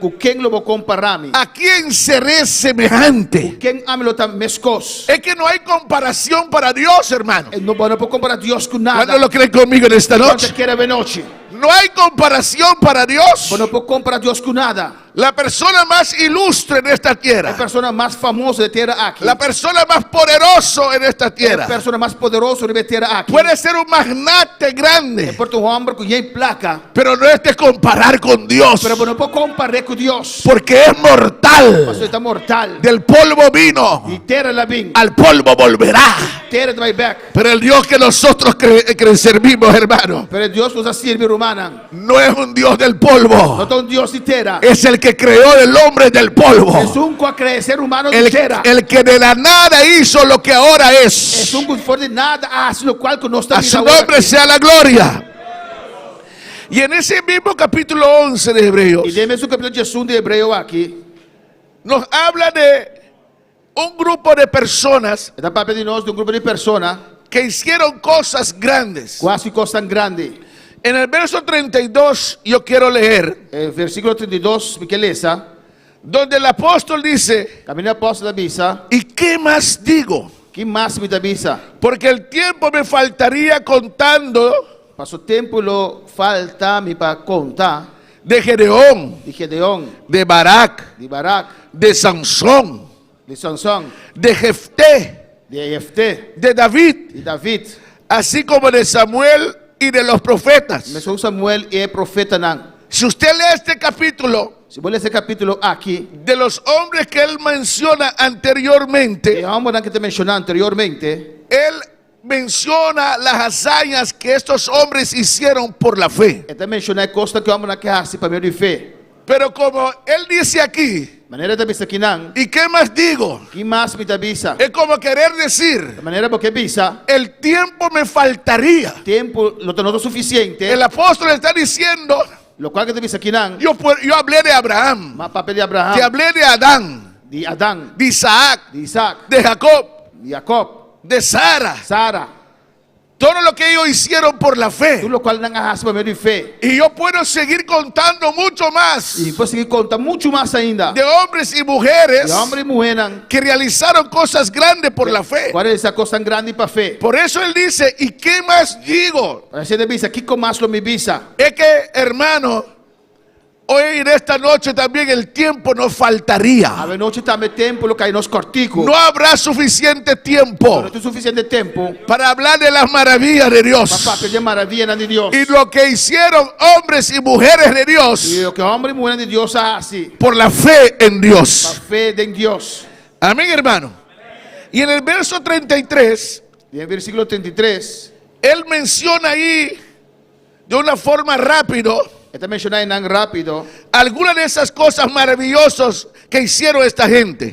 Com quem lo vou comparar-me? ¿A quién seré semejante? Quem ame-lo tam mescos? Es que no hay comparación para Dios, hermano. Não pode comparar Deus com ¿Cuándo nada. lo creen conmigo en esta Quando noche? quer ver noite. No hay comparación para Dios. Não pode comparar Deus com nada. La persona más ilustre en esta A tierra, pessoa mais famosa de terra aqui. la persona más poderoso en esta A tierra, pessoa mais poderosa de terra aqui. puede ser un magnate grande, Porta homem com em placa. pero no es de comparar con Dios, Pero não pode comparar com Deus. porque es mortal. Você está mortal. Del polvo vino, E terra lá vem. al polvo volverá. Terra vai back. Pero el Dios que nosotros servimos, hermano, Pero Deus nos sirve humana. no es un Dios del Não polvo, é um Deus de terra. es el que creó el hombre del É polvo, com a ser humano de terra. el que de la nada hizo lo que ahora É es. que for de nada, lo qual que nós A estamos su nombre sea la gloria. Y en ese mismo capítulo 11 de Hebreos E dê mesmo o capítulo 1 de Hebreu aqui. nos habla de un grupo de personas É da parte de nós, de grupo de pessoas, que hicieron cosas grandes. quase coisa grande. En el verso 32 yo quiero leer, Versículo 32, que leça. donde el apóstol dice, Caminho apóstolo da missa. ¿y qué más digo? Que mais me da missa? Porque el tiempo me faltaría contando Passou tempo, lo falta me para contar de Gedeón, de Gedeón, de Barak, de Barak, de Sansón, de Sansão, de Jefté, de Jefté, de David, de David. así como de Samuel y de los profetas. Começou Samuel e profeta não. Si usted lee este capítulo, Se você ler esse capítulo aqui, de los hombres que él menciona anteriormente, é uma que te mencionei anteriormente. él menciona las hazañas que estos hombres hicieron por la fe. Eu te mencionei coisa que o homem não quer para meio de fé. Pero como él dice aquí, Maneira de bisa aqui não. ¿y qué más digo? Que mais me da bisa? Es como querer decir, De maneira porque bisa, el tiempo me faltaría. tempo lo tenho suficiente. El apóstol está diciendo, Lo qual que te bisa aqui não. yo hablé de Abraham, Mas papel de Abraão, te hablé de Adán, de Adão, de Isaac, de Isaac, de Jacob, de Jacob, de Sara. Sara. Todo lo que ellos hicieron por la fe. Tudo o qual não arrasta para meio de fé. Y yo puedo seguir contando mucho más E posso seguir contar muito mais ainda. de hombres y mujeres De homem e mulher não. que realizaram cosas grandes por la fe. Qual é essa coisa grande para fé? Por eso él dice, ¿y qué más digo? Para ser de bisa, que mais lo me bisa? Es que, hermano, Hoy en esta noche también el tiempo nos faltaría. No habrá suficiente tiempo para hablar de las maravillas de Dios y lo que hicieron hombres y mujeres de Dios por la fe en Dios. Amén, hermano. Y en el verso 33, y en el versículo 33, él menciona ahí de una forma rápido algunas de esas cosas maravillosas que hicieron esta gente.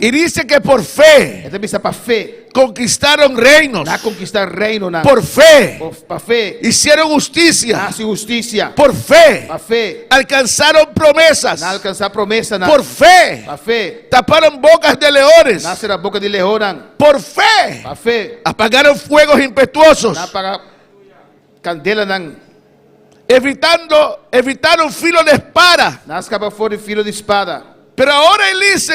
Y dice que por fe conquistaron reinos. Por fe hicieron justicia. Por fe alcanzaron promesas. Por fe taparon bocas de leones. Por fe apagaron fuegos impetuosos. Evitaron filo de espada. Pero ahora él dice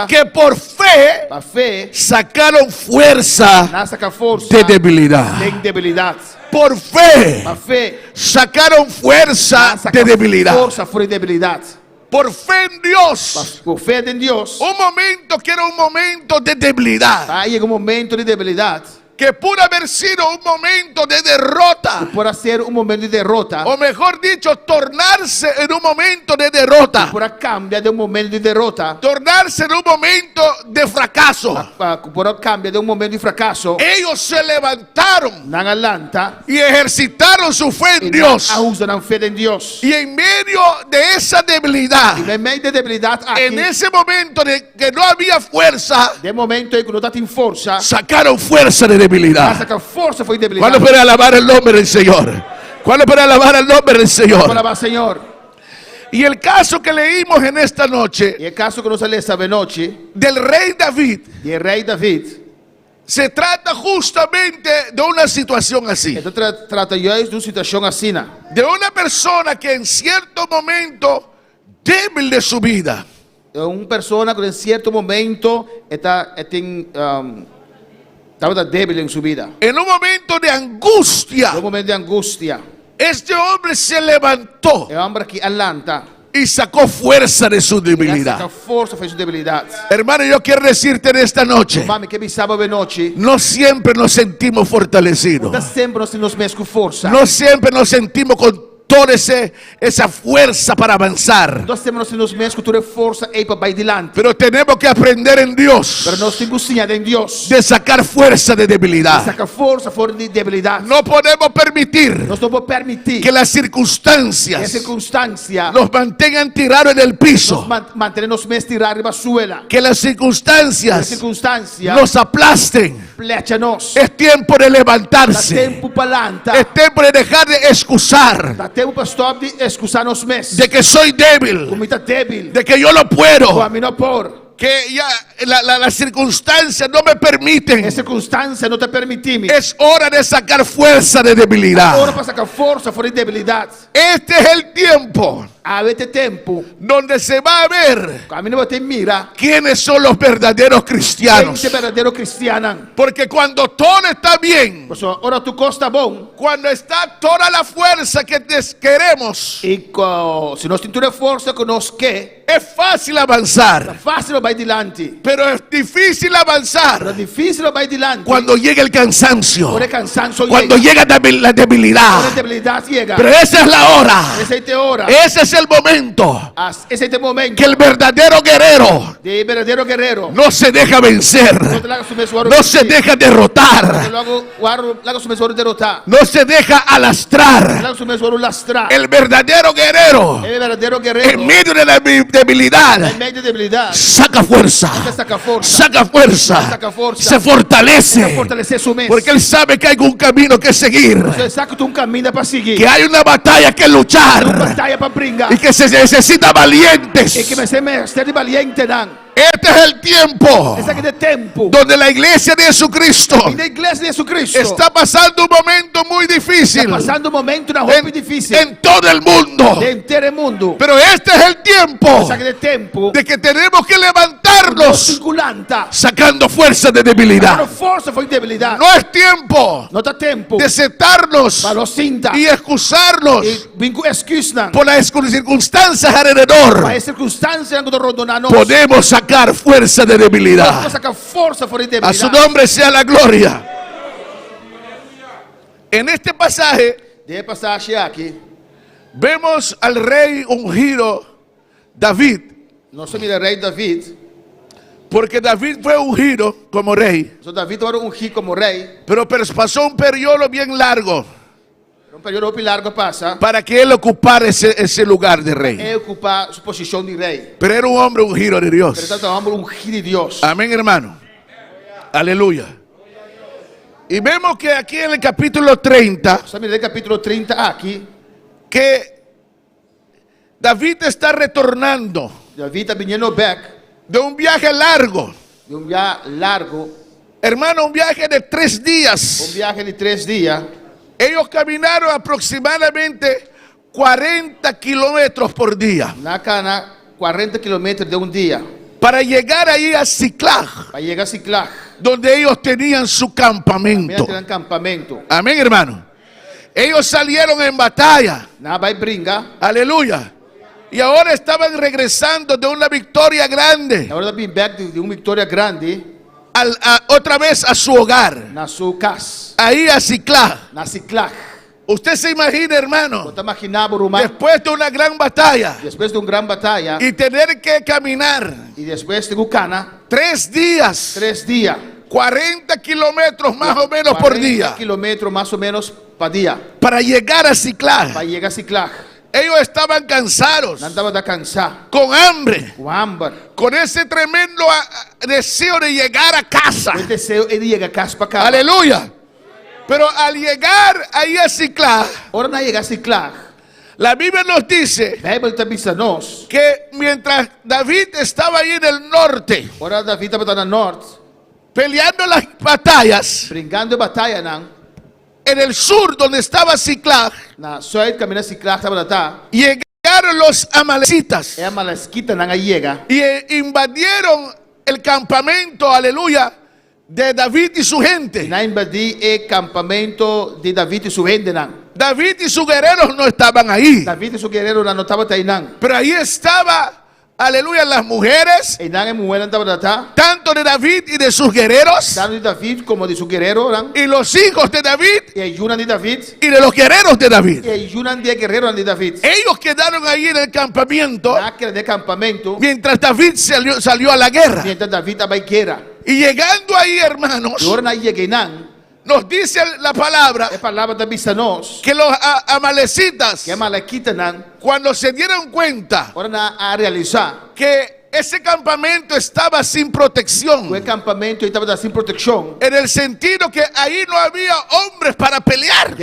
que por fe sacaron fuerza de debilidad. Por fe sacaron fuerza de debilidad. Por fe en Dios. Un momento que era un momento de debilidad. Que pudo haber sido un momento de derrota. O mejor dicho, tornarse en un momento de derrota. Tornarse en un momento de fracaso. Ellos se levantaron y ejercitaron su fe en Dios. Y en medio de esa debilidad, en ese momento de que no había fuerza, sacaron fuerza de debilidad. ¿Cuándo puede alabar el nombre del Señor? ¿Cuándo puede alabar el nombre del Señor? Y el caso que leímos en esta noche, del rey David, se trata justamente de una situación así. De una persona que en cierto momento débil de su vida, una persona que en cierto momento estaba débil en su vida. En un momento de angustia. Este hombre se levantó y sacó fuerza de su debilidad. Hermano, yo quiero decirte en esta noche, no siempre nos sentimos fortalecidos. No siempre nos sentimos con toda esa fuerza para avanzar. Pero tenemos que aprender en Dios de sacar fuerza de debilidad. No podemos permitir que las circunstancias nos mantengan tirados en el piso, que las circunstancias nos aplasten. Es tiempo de levantarse. Es tiempo de dejar de excusar de que soy débil, de que yo no puedo, que ya las circunstancias no me permiten. Es hora de sacar fuerza de debilidad. Este es el tiempo donde se va a ver quiénes son los verdaderos cristianos. Porque cuando todo está bien, cuando está toda la fuerza que queremos, es fácil avanzar. Pero es difícil avanzar cuando llega el cansancio, cuando llega la debilidad. Pero esa es la hora. Ese es el momento que el verdadero guerrero no se deja vencer, no se deja derrotar, no se deja alastrar. El verdadero guerrero en medio de la debilidad saca fuerza, se fortalece, porque él sabe que hay un camino que seguir, que hay una batalla que luchar y que se necesita valientes. Este es el tiempo donde la iglesia de Jesucristo está pasando un momento muy difícil en todo el mundo. Pero este es el tiempo de que tenemos que levantarnos Dios sacando fuerza de debilidad. No es tiempo de sentarnos y excusarnos por las circunstancias alrededor. Podemos sacar fuerza de debilidad. A su nombre sea la gloria. En este pasaje vemos al rey ungido David. No se mira el rey David. Porque David fue ungido como rey. David fue ungido como rey. Pero pasó un periodo bien largo. Un periodo muy largo pasa. Para que él ocupara ese lugar de rey. Él ocupa su posición de rey. Pero era un hombre ungido de Dios. Pero era un hombre ungido de Dios. Amén, hermano. Aleluya. Y vemos que aquí en el capítulo 30. Mira el capítulo 30 aquí. Que David está retornando. David está viniendo back. De un viaje largo. De un viaje largo. Hermano, un viaje de 3 días. Un viaje de 3 días. Ellos caminaron aproximadamente 40 kilómetros por día. 40 kilómetros de un día. Para llegar ahí a Ziklag. Para llegar a Ziklag. Donde ellos tenían su campamento. Amén, hermano. Ellos salieron en batalla. Aleluya. Y ahora estaban regresando de una victoria grande. Ahora vienen back de una victoria grande. Otra vez a su hogar. Na su casa. Ahí a Ziklag. Na Ziklag. Usted se imagina, hermano, después de una gran batalla, y tener que caminar, y después de Gucana, 3 días, 40 kilómetros más o menos por día, kilómetros más o menos por día, para llegar a Ziklag. Ellos estaban cansados, con hambre, con ese tremendo deseo de llegar a casa. Aleluya. Pero al llegar ahí a Ziklag, la Biblia nos dice que mientras David estaba ahí en el norte, peleando las batallas, en el sur donde estaba Ziklag, llegaron los amalecitas y invadieron el campamento, aleluya, de David y su gente. David y sus guerreros no estaban ahí. Pero ahí estaba, aleluya, las mujeres, tanto de David y de sus guerreros, y los hijos de David, y de los guerreros de David. Ellos quedaron ahí en el campamento, mientras David salió a la guerra. Y llegando ahí, hermanos, nos dice la palabra que los amalecitas, cuando se dieron cuenta que ese campamento estaba sin protección, en el sentido que ahí no había hombres para pelear, no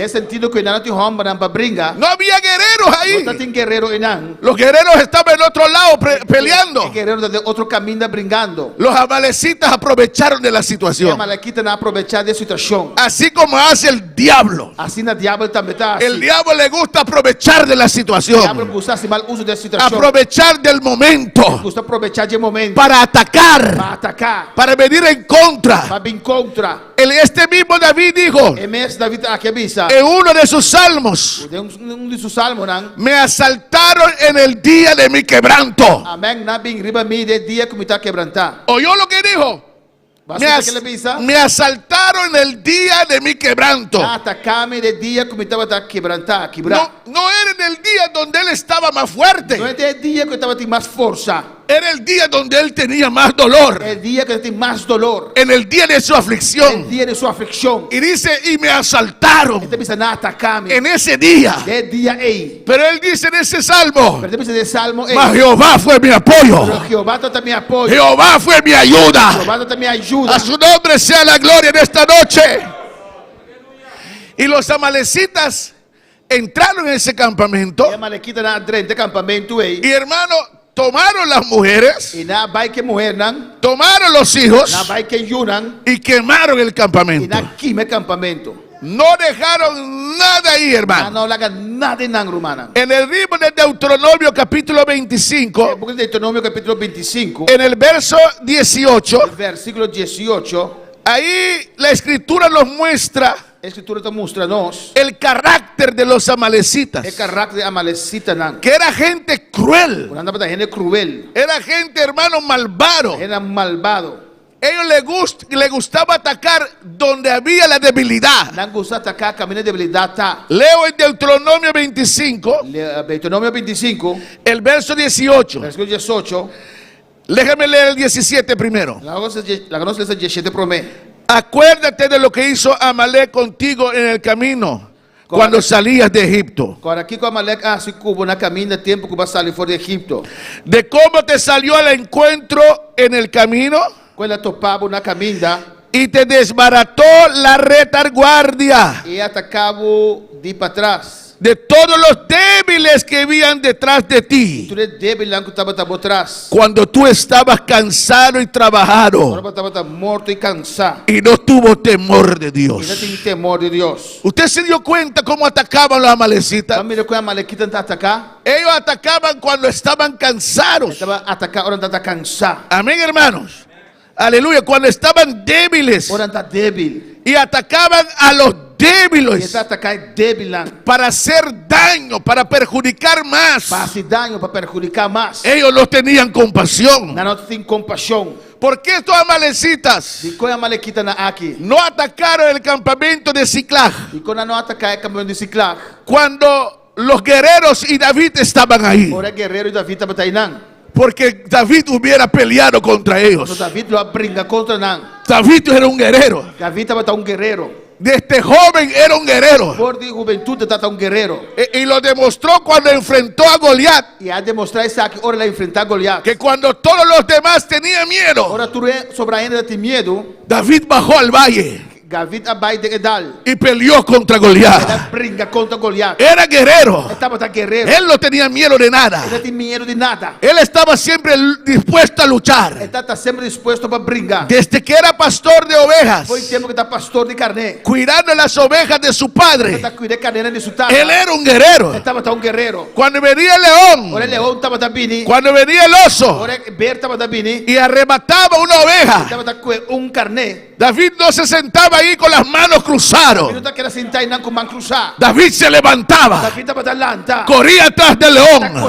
había guerreros ahí, los guerreros estaban en otro lado peleando. Los amalecitas aprovecharon de la situación, así como hace el diablo. El diablo le gusta aprovechar de la situación, aprovechar del momento, para atacar, para venir en contra. Este mismo David dijo en uno de sus salmos: me asaltaron en el día de mi quebranto. ¿Oyó lo que dijo? Me asaltaron el día de mi quebranto. No era en el día donde él estaba más fuerte. Era el día donde él tenía más dolor. En el día de su aflicción. Y dice, y me asaltaron en ese día. Pero él dice en ese salmo: mas Jehová fue mi apoyo. Jehová fue mi ayuda. A su nombre sea la gloria en esta noche. Y los amalecitas entraron en ese campamento. Y hermano, tomaron las mujeres, tomaron los hijos y quemaron el campamento. No dejaron nada ahí, hermano. En el libro de Deuteronomio capítulo 25, en el verso 18, versículo 18, ahí la escritura nos muestra el carácter de los amalecitas, que era gente cruel, era gente, hermano, malvado. Ellos les gustaba atacar donde había la debilidad. Leo en Deuteronomio 25, el verso 18. Déjame leer el 17 primero. Acuérdate de lo que hizo Amalek contigo en el camino cuando salías de Egipto. De cómo te salió al encuentro en el camino y te desbarató la retaguardia de todos los débiles que habían detrás de ti, cuando tú estabas cansado y trabajado y no tuvo temor de Dios. Usted se dio cuenta cómo atacaban los amalecitas. Ellos atacaban cuando estaban cansados. Amén, hermanos. Aleluya, cuando estaban débiles, y atacaban a los débiles para hacer daño, para perjudicar más. Ellos no tenían compasión. ¿Por qué estos amalecitas no atacaron el campamento de Ziklag cuando los guerreros y David estaban ahí? Porque David hubiera peleado contra ellos. David era un guerrero. Desde joven era un guerrero. Y lo demostró cuando enfrentó a Goliat. Que cuando todos los demás tenían miedo, David bajó al valle y peleó contra Goliat. Era guerrero. Él no tenía miedo de nada. Él estaba siempre dispuesto a luchar. Desde que era pastor de ovejas, cuidando las ovejas de su padre, él era un guerrero. Cuando venía el león, cuando venía el oso y arrebataba una oveja, David no se sentaba ahí con las manos cruzadas. David se levantaba, corría atrás del león,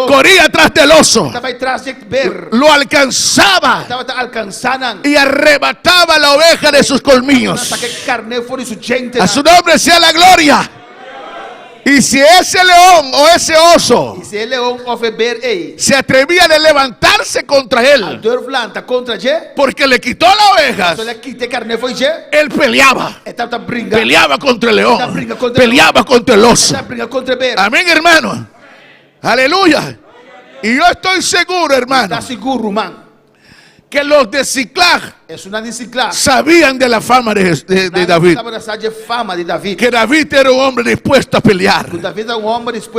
corría atrás del oso, lo alcanzaba y arrebataba la oveja de sus colmillos. A su nombre sea la gloria. Y si ese león o ese oso se atrevía a levantarse contra él, porque le quitó la oveja, él peleaba. Peleaba contra el león, peleaba contra el oso. Amén, hermano. Aleluya. Y yo estoy seguro, hermano, que los de Ziklag sabían de la fama de David. Que David era un hombre dispuesto a pelear.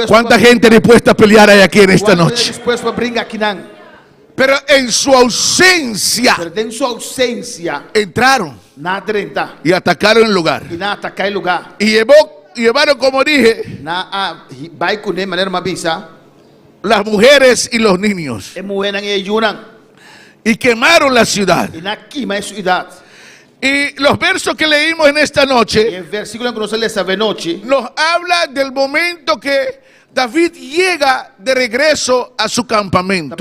¿Cuánta gente dispuesta a pelear hay aquí en esta noche? Pero en su ausencia entraron y atacaron el lugar. Y llevaron, como dije, las mujeres y los niños. Y quemaron la ciudad. Y los versos que leímos en esta noche nos habla del momento que David llega de regreso a su campamento.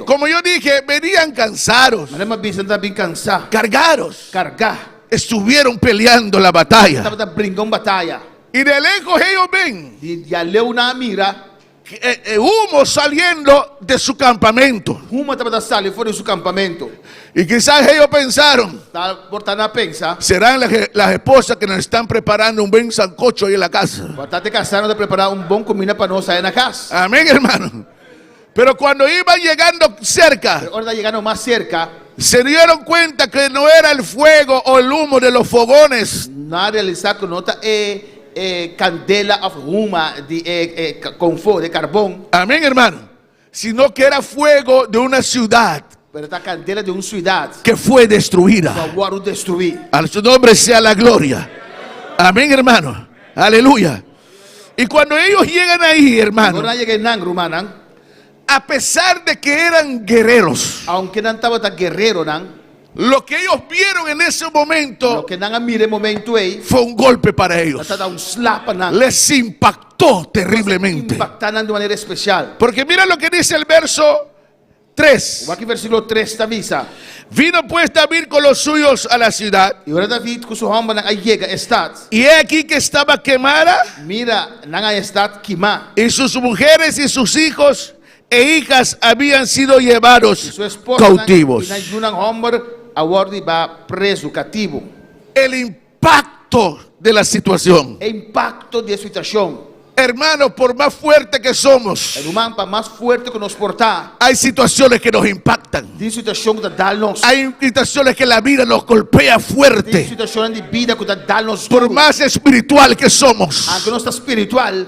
Como yo dije, venían cansados, cargados, estuvieron peleando la batalla. Y de lejos ellos ven humo saliendo de su campamento. Y quizás ellos pensaron, serán las esposas que nos están preparando un buen sancocho ahí en la casa. Amén, hermano. Pero cuando iban llegando cerca, se dieron cuenta que no era el fuego o el humo de los fogones, candela of huma con fuego de carbón. Amén, hermano. Sino que era fuego de una ciudad. que fue destruida. A su nombre sea la gloria. Amén, hermano. Aleluya. Y cuando ellos llegan ahí, hermano, a pesar de que eran guerreros, lo que ellos vieron en ese momento fue un golpe para ellos. Les impactó terriblemente. Porque mira lo que dice el verso 3. Vino pues David con los suyos a la ciudad, y he aquí que estaba quemada, y sus mujeres y sus hijos e hijas habían sido llevados cautivos. El impacto de la situación. Hermanos, por más fuerte que somos, hay situaciones que nos impactan. Hay situaciones que la vida nos golpea fuerte. Por más espiritual que somos,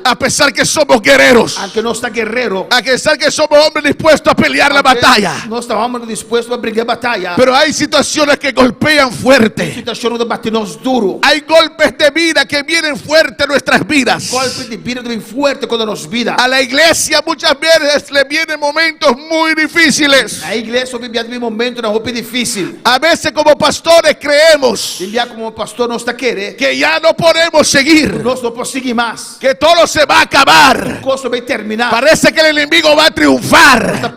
a pesar que somos guerreros, a pesar que somos hombres dispuestos a pelear la batalla, pero hay situaciones que golpean fuerte. Hay golpes de vida que vienen fuerte a nuestras vidas. Fuerte cuando nos vida. A la iglesia muchas veces le vienen momentos muy difíciles. A iglesia vive un momento difícil. A veces como pastores creemos que ya no podemos seguir, que todo se va a acabar. Parece que el enemigo va a triunfar.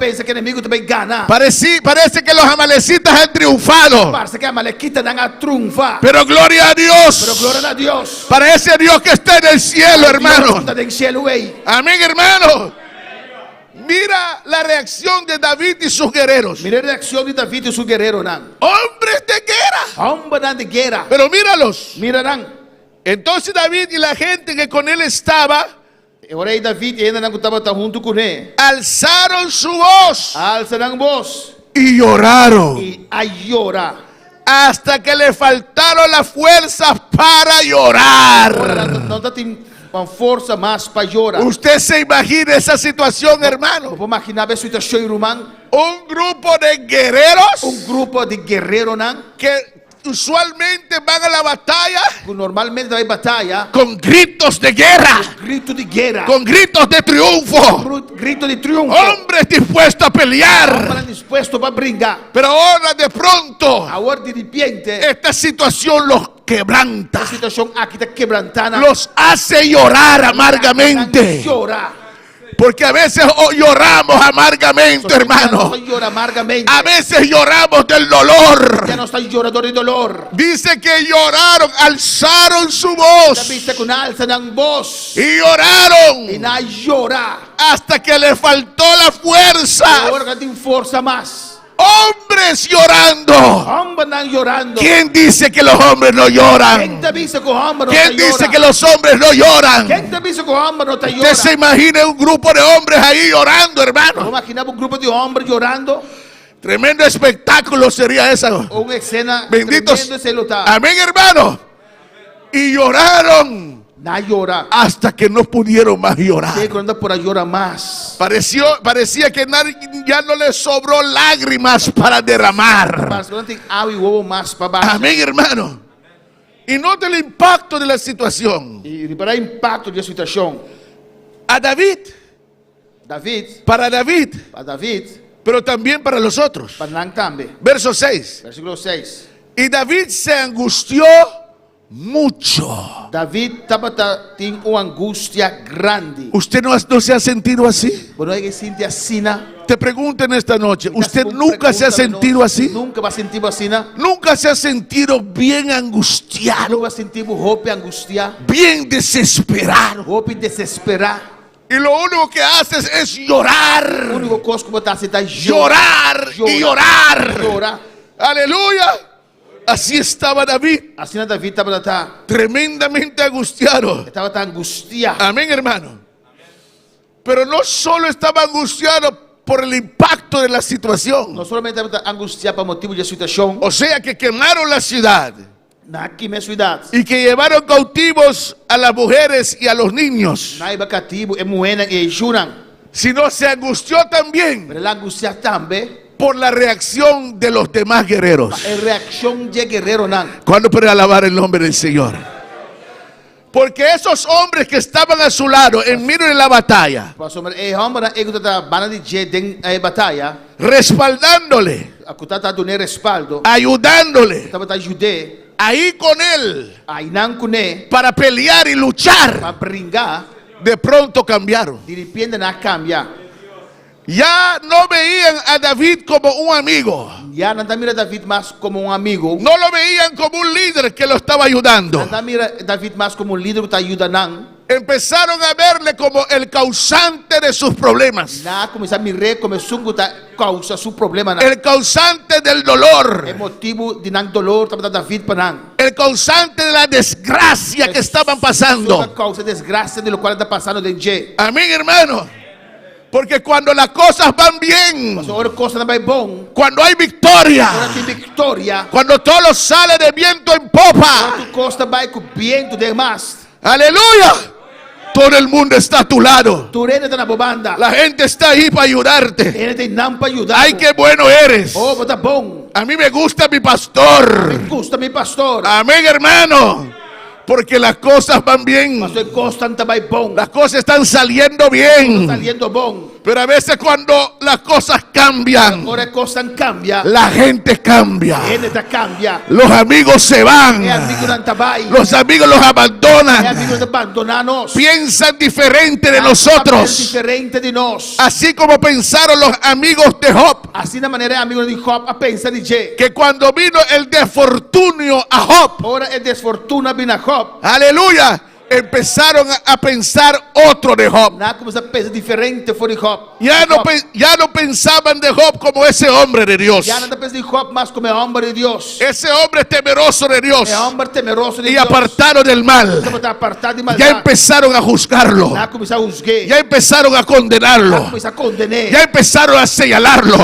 Parece que los amalecitas han triunfado. Pero gloria a Dios. Para ese Dios que está en el cielo, hermano. Amén, hermano. Mira la reacción de David y sus guerreros. Mira la reacción de David y sus guerreros. Hombres de guerra. Pero míralos. Entonces David y la gente que con él estaba alzaron su voz y lloraron. Hasta que le faltaron las fuerzas para llorar. Con fuerza más para llorar. Usted se imagina esa situación, hermano. Un grupo de guerreros. Que usualmente van a la batalla. Normalmente hay batalla. Con gritos de guerra. Con gritos de triunfo. Hombres dispuestos a pelear. Pero ahora de pronto esta situación los quebranta. Los hace llorar amargamente. Porque a veces lloramos amargamente, hermano. A veces lloramos del dolor. Dice que lloraron, alzaron su voz. Y lloraron hasta que le faltó la fuerza. Hombres llorando. ¿Quién dice que los hombres no lloran? ¿Quién dice que los hombres no lloran? Usted se imagina un grupo de hombres ahí llorando, hermano. Un grupo de hombres llorando. Tremendo espectáculo sería esa. Una escena. Benditos. Amén, hermano. Y lloraron. Hasta que no pudieron más llorar. Parecía que ya no les sobró lágrimas para derramar. Amén, hermano. Y nota el impacto de la situación. A David. Para David. Pero también para los otros. Verso 6. Versículo 6. Y David se angustió mucho. David tiene una angustia grande. ¿Usted no se ha sentido así? Te pregunto en esta noche, ¿usted nunca se ha sentido así? Nunca va a sentir así. Nunca se ha sentido bien angustiado. Nunca va a sentir angustia. Bien desesperado. Y lo único que haces es llorar. Llorar y llorar. Aleluya. Así estaba David. Tremendamente angustiado. Estaba tan angustiado. Amén, hermano. Pero no solo estaba angustiado por el impacto de la situación. No solamente estaba angustiado por motivo de la situación. O sea que quemaron la ciudad. Y que llevaron cautivos a las mujeres y a los niños. Sino se angustió también por la reacción de los demás guerreros. ¿Cuándo puede alabar el nombre del Señor? Porque esos hombres que estaban a su lado en medio de la batalla, respaldándole, ayudándole, ahí con él, para pelear y luchar, de pronto cambiaron. Ya no veían a David como un amigo. Ya no mira a David más como un amigo. No lo veían como un líder que lo estaba ayudando. No mira a David más como un líder que está ayudando. Empezaron a verle como el causante de sus problemas. El causante del dolor. El motivo de dolor para David. El causante de la desgracia que estaban pasando. Amén, hermano. Porque cuando las cosas van bien, cuando hay victoria, cuando todo sale de viento en popa, aleluya, todo el mundo está a tu lado. La gente está ahí para ayudarte. Ay, qué bueno eres. A mí me gusta mi pastor. Amén, hermano. Porque las cosas van bien. Las cosas están saliendo bien. Pero a veces cuando las cosas cambian, la gente cambia. Los amigos se van. Los amigos los abandonan. Piensan diferente de nosotros. Así como pensaron los amigos de Job. Que cuando vino el desfortunio a Job, aleluya, empezaron a pensar otro de Job. Ya no pensaban de Job como ese hombre de Dios. Ese hombre temeroso de Dios. Y apartado del mal. Ya empezaron a juzgarlo. Ya empezaron a condenarlo. Ya empezaron a señalarlo.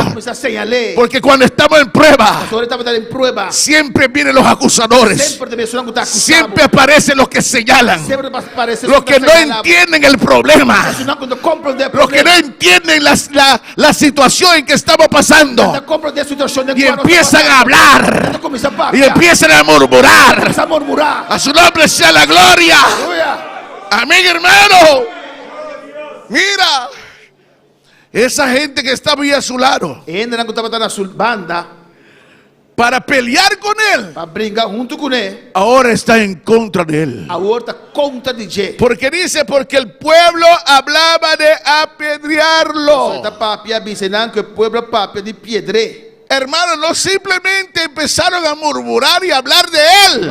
Porque cuando estamos en prueba, siempre vienen los acusadores. Siempre aparecen los que señalan. Los que no entienden el problema. Los que no entienden la situación en que estamos pasando. Y empiezan a hablar. Y empiezan a murmurar. A su nombre sea la gloria. Amén, hermano. Mira, esa gente que estaba ahí a su lado, para pelear con él, ahora está en contra de él. Porque dice, porque el pueblo hablaba de apedrearlo. Hermano, no simplemente empezaron a murmurar y hablar de él.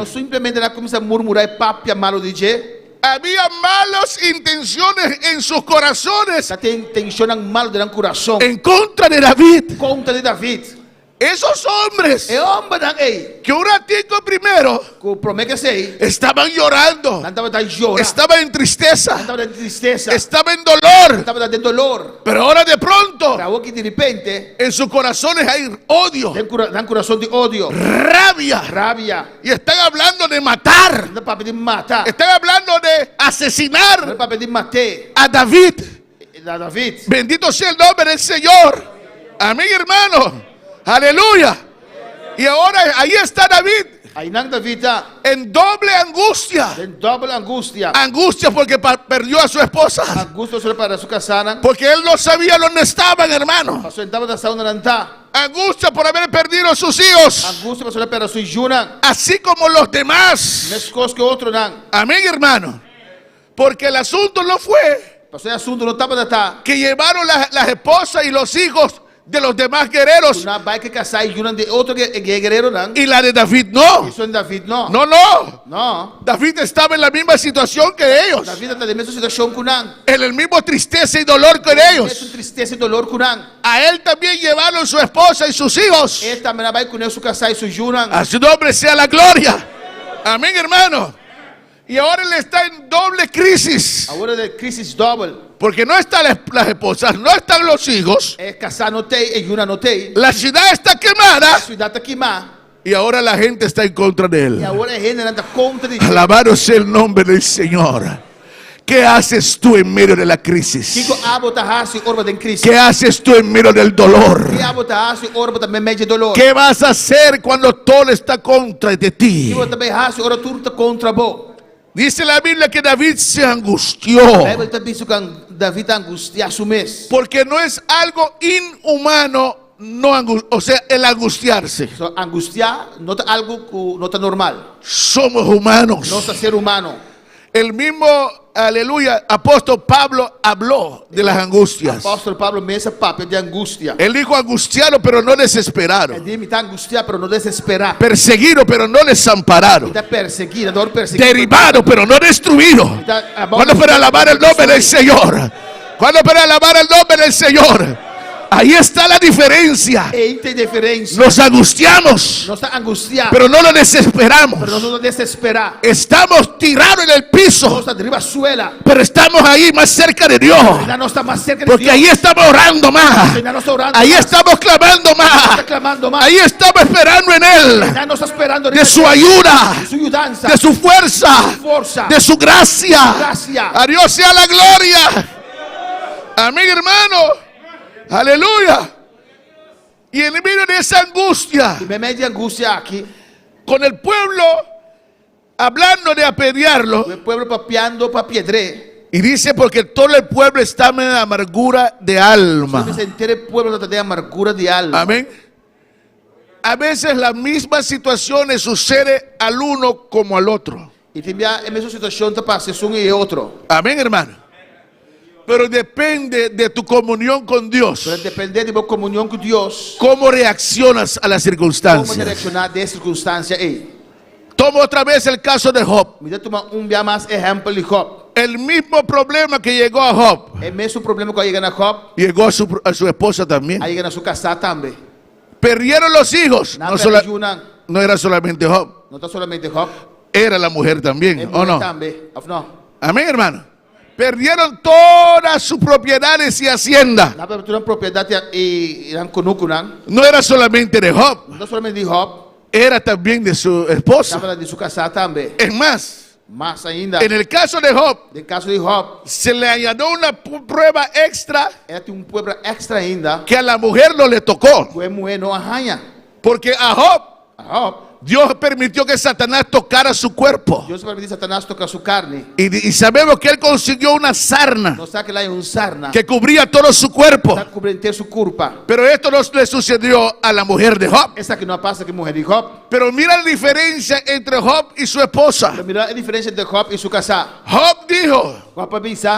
Había malas intenciones en sus corazones en contra de David. Esos hombres que un ratico primero estaban llorando, estaban en tristeza, estaban en dolor, pero ahora de pronto en sus corazones hay odio, rabia, y están hablando de matar, están hablando de asesinar a David. Bendito sea el nombre del Señor. Amén, hermano. Aleluya. Y ahora ahí está David en doble angustia. Angustia porque perdió a su esposa. Porque él no sabía dónde estaban, hermano. Angustia por haber perdido a sus hijos. Así como los demás. Amén, hermano. Porque el asunto no fue que llevaron las esposas y los hijos de los demás guerreros, y la de David no. No. David estaba en la misma situación que ellos, en el mismo tristeza y dolor que ellos. A él también llevaron su esposa y sus hijos. A su nombre sea la gloria. Amén, hermano. Y ahora él está en doble crisis. Porque no están las esposas, no están los hijos. La ciudad está quemada. Y ahora la gente está en contra de él. Alabado sea el nombre del Señor. ¿Qué haces tú en medio de la crisis? ¿Qué haces tú en medio del dolor? ¿Qué vas a hacer cuando todo está contra de ti? Dice la Biblia que David se angustió. Porque no es algo inhumano, o sea, el angustiarse. Angustiar no es algo no está normal. Somos humanos. No es ser humano. El mismo, aleluya, apóstol Pablo habló de las angustias. Apóstol Pablo mesa papo de angustia. Él dijo angustiado pero no desesperado. Está angustiado pero no desesperado. Perseguido pero no desamparado. Está perseguido, no perseguido. Derribado pero no destruido. ¿Cuándo para alabar el nombre del Señor? ¿Cuándo para alabar el nombre del Señor? Ahí está la diferencia. Nos angustiamos, pero no lo desesperamos. Estamos tirados en el piso, pero estamos ahí más cerca de Dios. Porque ahí estamos orando más. Ahí estamos clamando más. Ahí estamos esperando en Él. De su ayuda, de su fuerza, de su gracia. A Dios sea la gloria. Amén, hermano. Aleluya. Y en medio de esa angustia, con el pueblo hablando de apedrearlo, y dice porque todo el pueblo está en amargura de alma. Amén. A veces las mismas situaciones suceden al uno como al otro. Amén, hermano. Pero depende de tu comunión con Dios. ¿Cómo reaccionas a las circunstancias? Tomo otra vez el caso de Job. El mismo problema que llegó a Job, llegó a su esposa también. Perdieron los hijos. No era solamente Job. Era la mujer también, ¿o no? Amén, hermano. Perdieron todas sus propiedades y hacienda. No era solamente de Job. Era también de su esposa. Es más, en el caso de Job, se le añadió una prueba extra que a la mujer no le tocó. Porque a Job, Dios permitió que Satanás tocara su cuerpo. Dios permitió que Satanás tocara su carne. Y sabemos que él consiguió una sarna que cubría todo su cuerpo. Pero esto no le sucedió a la mujer de Job. Pero mira la diferencia entre Job y su esposa. Job dijo: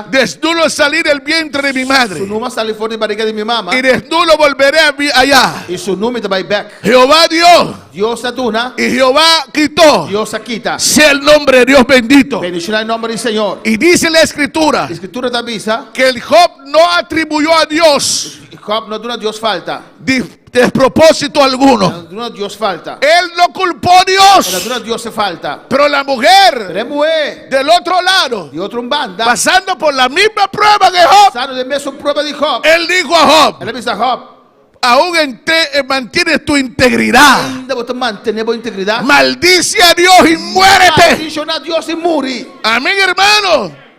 desnudo salí del vientre de mi madre, y desnudo volveré allá. Jehová dio, y Jehová quitó. Sea el nombre de Dios bendito. Y dice la escritura que el Job no atribuyó a Dios despropósito alguno. Él no culpó a Dios. Pero la mujer del otro lado, pasando por la misma prueba que Job, él dijo a Job: aún mantienes tu integridad. Maldice a Dios y muérete. Amén, hermano.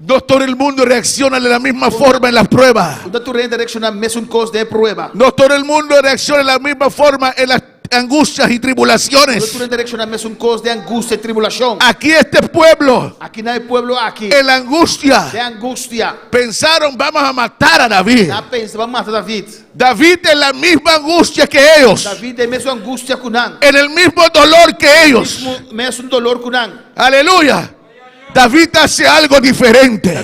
No todo el mundo reacciona de la misma forma en las pruebas. No todo el mundo reacciona de la misma forma en las angustias y tribulaciones. Aquí este pueblo, en la angustia, pensaron: vamos a matar a David. David en la misma angustia que ellos, en el mismo dolor que ellos. Aleluya. David hace algo diferente.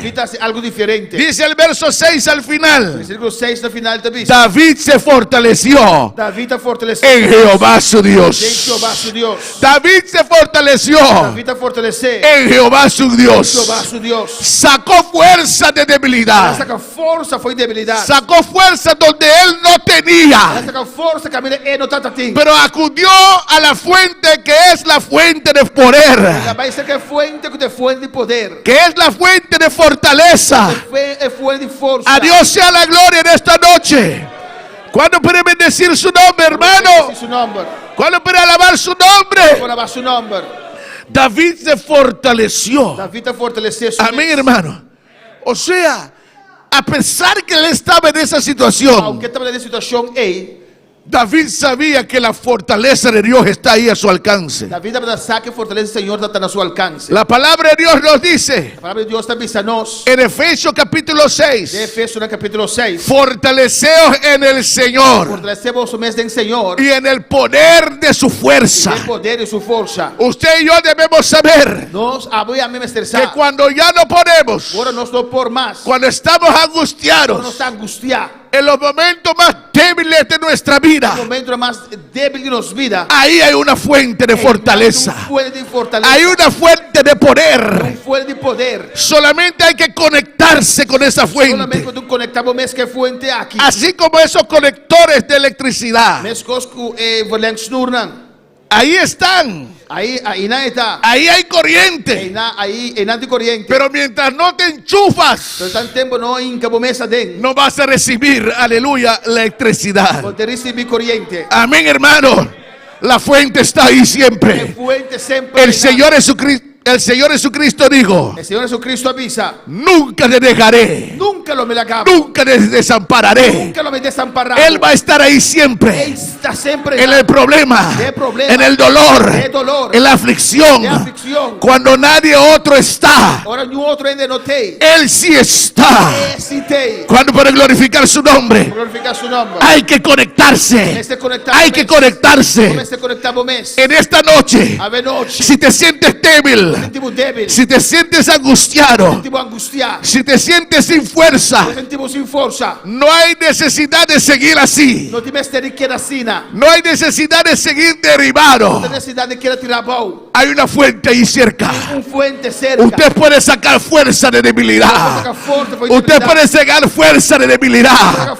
Dice el verso 6 al final: David se fortaleció en Jehová su Dios. David se fortaleció en Jehová su Dios. Sacó fuerza de debilidad. Sacó fuerza donde él no tenía. Pero acudió a la fuente que es la fuente de poder, que es la fuente de fortaleza. A Dios sea la gloria en esta noche. ¿Cuándo puede bendecir su nombre, hermano? ¿Cuándo puede alabar su nombre? David se fortaleció. David fortaleceu. Amén, hermano. O sea, a pesar que él estaba en esa situación, aunque estaba en esa situación, David sabía que la fortaleza de Dios está ahí a su alcance. David sabe que a fortaleza del Señor está a su alcance. La palabra de Dios nos dice, la palabra de Dios está en Efesios capítulo 6, de Efesios capítulo 6, fortaleceos en el Señor, fortalecemos en el Señor y en el poder de su fuerza. El poder de su fuerza. Usted y yo debemos saber que cuando ya no podemos, cuando estamos angustiados, en los momentos más débiles de nuestra vida, ahí hay una fuente de fortaleza. Hay una fuente de poder. Solamente hay que conectarse con esa fuente. Así como esos conectores de electricidad. Ahí están. Ahí hay corriente. Pero mientras no te enchufas, no vas a recibir, aleluya, la electricidad. Amén, hermano. La fuente está ahí siempre. El Señor Jesucristo. El Señor Jesucristo dijo: el Señor Jesucristo avisa, nunca te dejaré, nunca te desampararé. Él va a estar ahí siempre. En el problema, en el dolor, en la aflicción. Cuando nadie otro está, Él sí está. Cuando para glorificar su nombre, hay que conectarse. Hay que conectarse. En esta noche, si te sientes débil, si te sientes angustiado, si te sientes sin fuerza, no hay necesidad de seguir así. No hay necesidad de seguir derribado. Hay una fuente ahí cerca. Usted puede sacar fuerza de debilidad. Usted puede sacar fuerza de debilidad.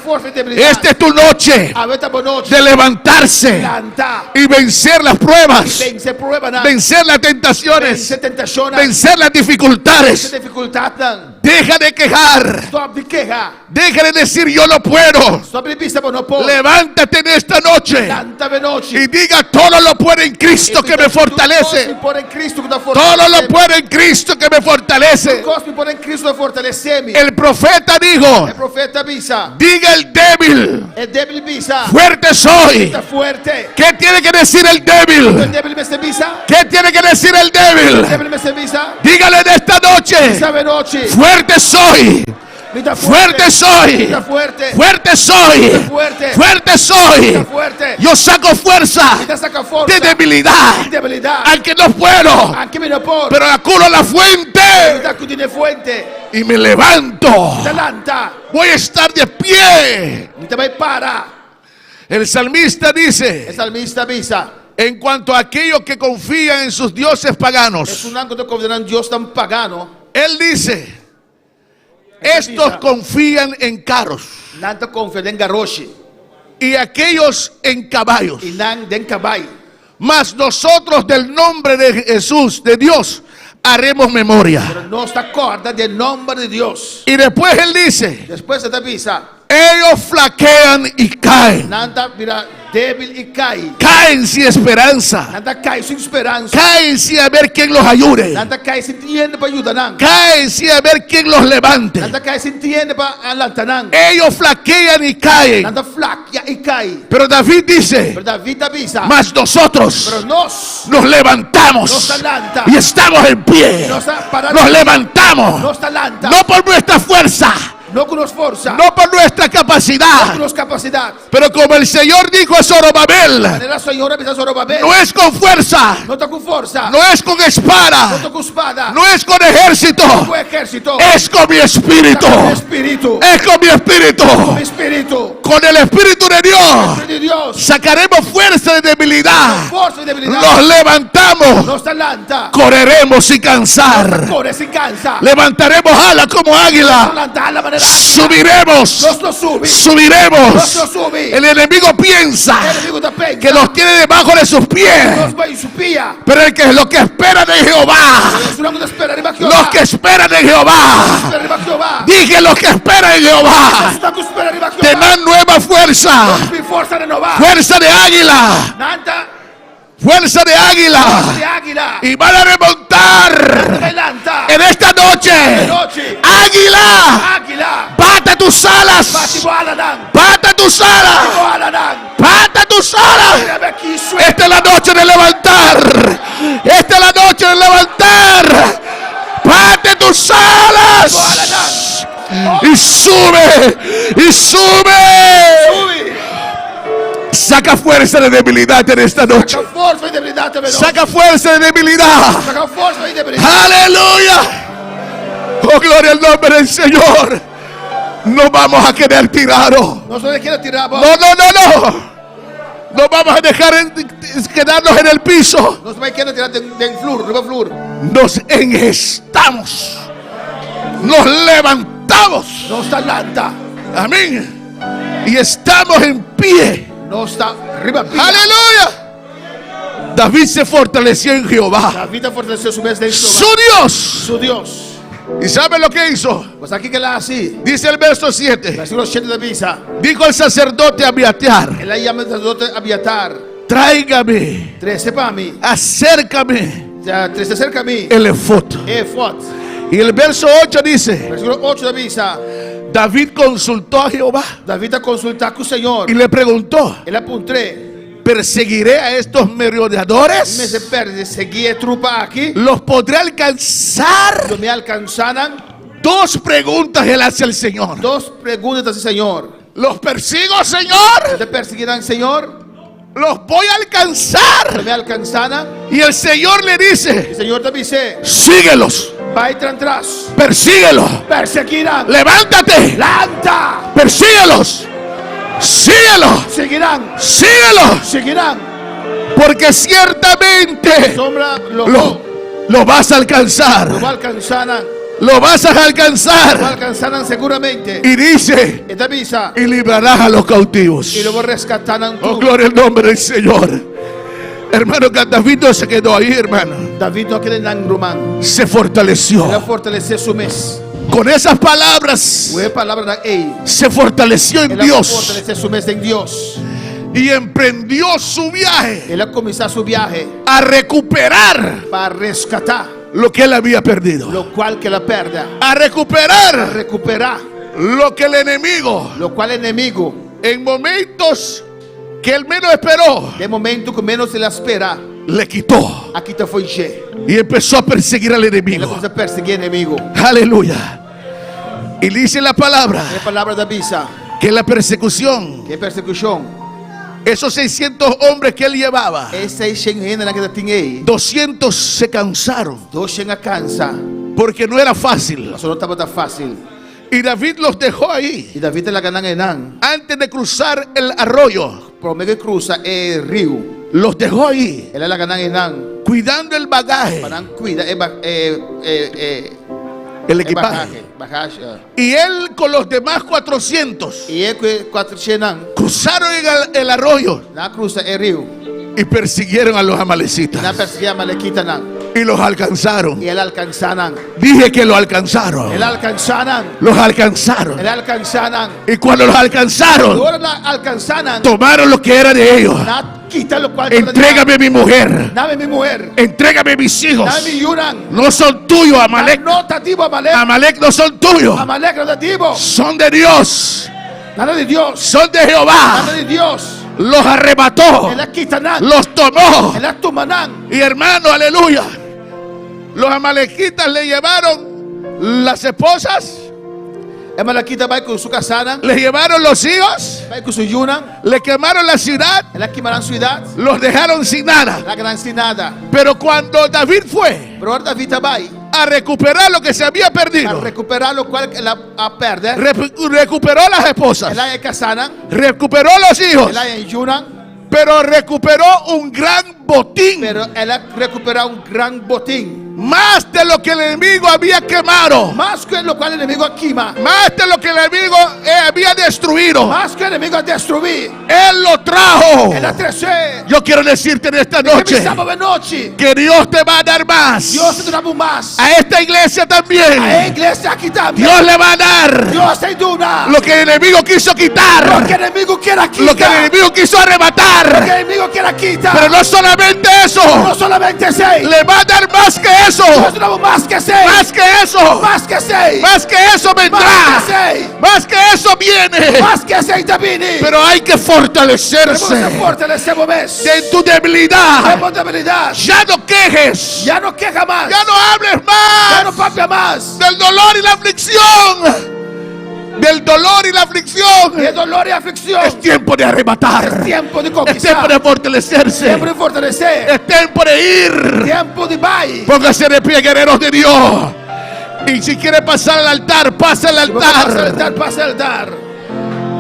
Esta es tu noche de levantarse y vencer las pruebas, vencer las tentaciones, vencer las dificultades. Deja de quejar. Deja de decir yo no puedo. Levántate en esta noche y diga: todo lo puedo en Cristo que me fortalece. Todo lo puedo en Cristo que me fortalece. El profeta dijo: diga el débil, fuerte soy. ¿Qué tiene que decir el débil? ¿Qué tiene que decir el débil? Dígale en esta noche: fuerte soy. Fuerte soy. Fuerte soy. Fuerte soy. Yo saco fuerza de debilidad. Al que no puedo, pero acudo a la fuente y me levanto. Voy a estar de pie. El salmista dice: en cuanto a aquellos que confían en sus dioses paganos, él dice: estos confían en carros y aquellos en caballos. Mas nosotros del nombre de Jesús, de Dios, haremos memoria. Y después él dice: ellos flaquean y caen. Caen sin esperanza. Caen sin haber quien los ayude. Caen sin haber quien los levante. Ellos flaquean y caen. Pero David dice: mas nosotros nos levantamos y estamos en pie. Nos levantamos no por nuestra fuerza, no por nuestra capacidad, pero como el Señor dijo a Zorobabel, no es con fuerza, no es con espada, no es con ejército, es con mi espíritu. Es con mi espíritu. Con el espíritu de Dios sacaremos fuerza de debilidad. Nos levantamos, correremos sin cansar, levantaremos alas como águila. Subiremos. El enemigo piensa que los tiene debajo de sus pies, pero lo que espera de Jehová, los que esperan de Jehová, dije: los que esperan de Jehová tendrán nueva fuerza, fuerza de águila, fuerza de águila, y van a remontar en esta noche. Águila, bata tus alas, bata tus alas, bata tus alas. Esta es la noche de levantar, esta es la noche de levantar. Bate tus alas y sube, y sube. Saca fuerza de debilidad en esta noche. Saca fuerza de debilidad. Aleluya. Oh, gloria al nombre del Señor. No vamos a quedar tirados. No. No vamos a dejar quedarnos en el piso. Nos engestamos. Nos levantamos. Amén. Y estamos en pie. Aleluya. David se fortaleció en Jehová, su Dios. ¿Y sabe lo que hizo? Dice el verso 7. Dijo el sacerdote Abiatar: tráigame, acércame el efod. Y el verso 8 dice: David consultó a Jehová y le preguntó: ¿perseguiré a estos merodeadores? ¿Los podré alcanzar? Dos preguntas él hace al Señor. ¿Los persigo, Señor? ¿Te perseguirán, Señor? ¿Los voy a alcanzar? ¿Me alcanzarán? Y el Señor le dice: el Señor te dice: síguelos. Persíguelos. Perseguirán. Levántate. Levanta. Persíguelos. Síguelos. Seguirán. Porque ciertamente lo vas a alcanzar. Lo vas a alcanzar. Lo alcanzarán seguramente. Y dice: y librarás a los cautivos. Y luego rescatarán. Oh, gloria al nombre del Señor. Hermano, David no se quedó ahí, hermano. David no quedó en Rumán. Se fortaleció. Con esas palabras se fortaleció en Dios. Y emprendió su viaje. A recuperar. Para rescatar lo que él había perdido. Lo cual que la perda. A recuperar. Lo que el enemigo. En momentos que él menos esperó, de momento que menos se la espera, le quitó. Aquí te fue y empezó a perseguir al enemigo. Aleluya. Y dice la palabra que la persecución, esos 600 hombres que él llevaba, 200 se cansaron, porque no era fácil. Y David los dejó ahí. Antes de cruzar el arroyo, los dejó ahí, cuidando el bagaje, el equipaje. Y él con los demás 400 cruzaron el arroyo y persiguieron a los amalecitas. Y los alcanzaron. Dije que los alcanzaron. Los alcanzaron. Y cuando los alcanzaron, tomaron lo que era de ellos. Entrégame mi mujer. Entrégame mis hijos. No son tuyos, Amalek. Amalek no son tuyos. Son de Dios. Son de Jehová. Los arrebató. Los tomó. Y hermano, aleluya, los amalequitas le llevaron las esposas. Le llevaron los hijos. Le quemaron la ciudad. Los dejaron sin nada. Pero cuando David fue a recuperar lo que se había perdido, recuperó las esposas, recuperó los hijos, pero recuperó un gran botín. Más de lo que el enemigo había quemado. Más de lo que el enemigo había destruido. Él lo trajo. Yo quiero decirte en esta noche que Dios te va a dar más. A esta iglesia también. Dios le va a dar lo que el enemigo quiso quitar. Lo que el enemigo quiso arrebatar. Pero no solamente solamente eso. No solamente 6. Le va a dar más que eso. Más que 6. Más que eso. Más que 6. Más que eso vendrá. Más que eso viene. Más que 6 te viene. Pero hay que fortalecerse. En tu debilidad. Ya no quejes. Ya no queja más. Ya no hables más. Ya no papia más. Del dolor y la aflicción. Del dolor y la aflicción. El dolor y aflicción. Es tiempo de arrebatar. Es tiempo de conquistar. Es tiempo de fortalecerse. Tiempo de fortalecer. Es tiempo de ir. Tiempo de ir. Póngase de pie, guerreros de Dios. Y si quiere pasar al altar, pasa al altar. Pasa al altar.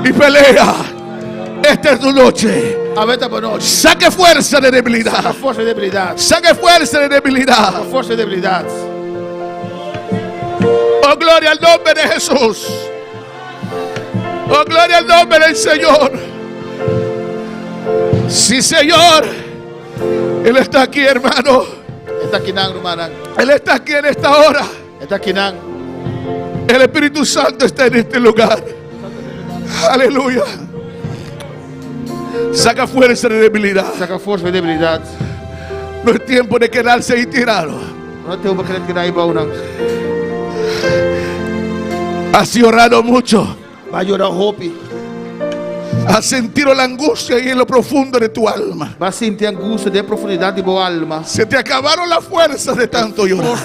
Y pelea. Esta es tu noche. Saque fuerza de debilidad. Saca fuerza de debilidad. Saque fuerza de debilidad. Saca fuerza de debilidad. Oh, gloria al nombre de Jesús. Oh, gloria al nombre del Señor. Sí, Señor. Él está aquí, hermano. Él está aquí en esta hora. El Espíritu Santo está en este lugar. Aleluya. Saca fuerza de debilidad. Saca fuerza de debilidad. No es tiempo de quedarse ahí tirado. No es tiempo de quedarse ahí tirado. Has llorado mucho. Va a llorar hopi. Has sentido la angustia y en lo profundo de tu alma. Va a sentir angustia de profundidad de tu alma. Se te acabaron las fuerzas de tanto llorar.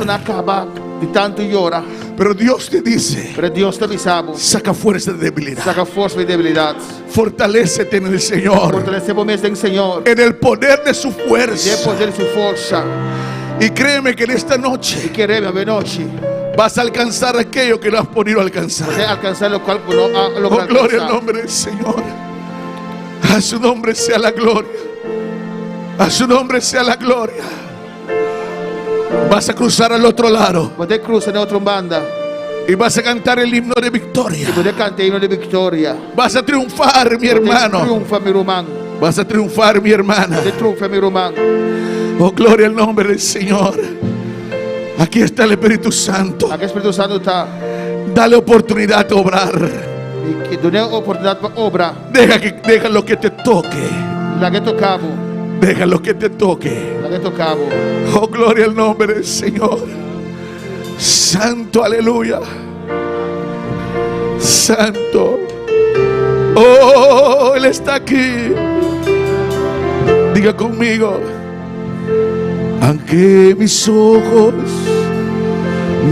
De tanto llorar. Pero Dios te dice. Pero Dios te avisaba. Saca fuerza de debilidad. Saca fuerza de debilidad. Fortalécete en el Señor. Fortalecemos en el Señor. En el poder de su fuerza. En el poder de su fuerza. Y créeme que en esta noche. Y créeme, noche. Vas a alcanzar aquello que no has podido alcanzar. Vas a alcanzar lo cual no ha logrado. Oh, gloria al nombre del Señor. A su nombre sea la gloria. A su nombre sea la gloria. Vas a cruzar al otro lado. Poder cruzar en otra banda. Y vas a cantar el himno de victoria. Y poder cantar el himno de victoria. Vas a triunfar, mi hermano. Triunfa, mi román. Vas a triunfar, mi hermana. Triunfa, mi román. Oh, gloria al nombre del Señor. Aquí está el Espíritu Santo. Aquí el Espíritu Santo está. Dale oportunidad de obrar. Oportunidad para obra. Deja lo que te toque. La que tocamos. Deja lo que te toque. La que tocamos. Oh, gloria al nombre del Señor. Santo, aleluya. Santo. Oh, Él está aquí. Diga conmigo. Aunque mis ojos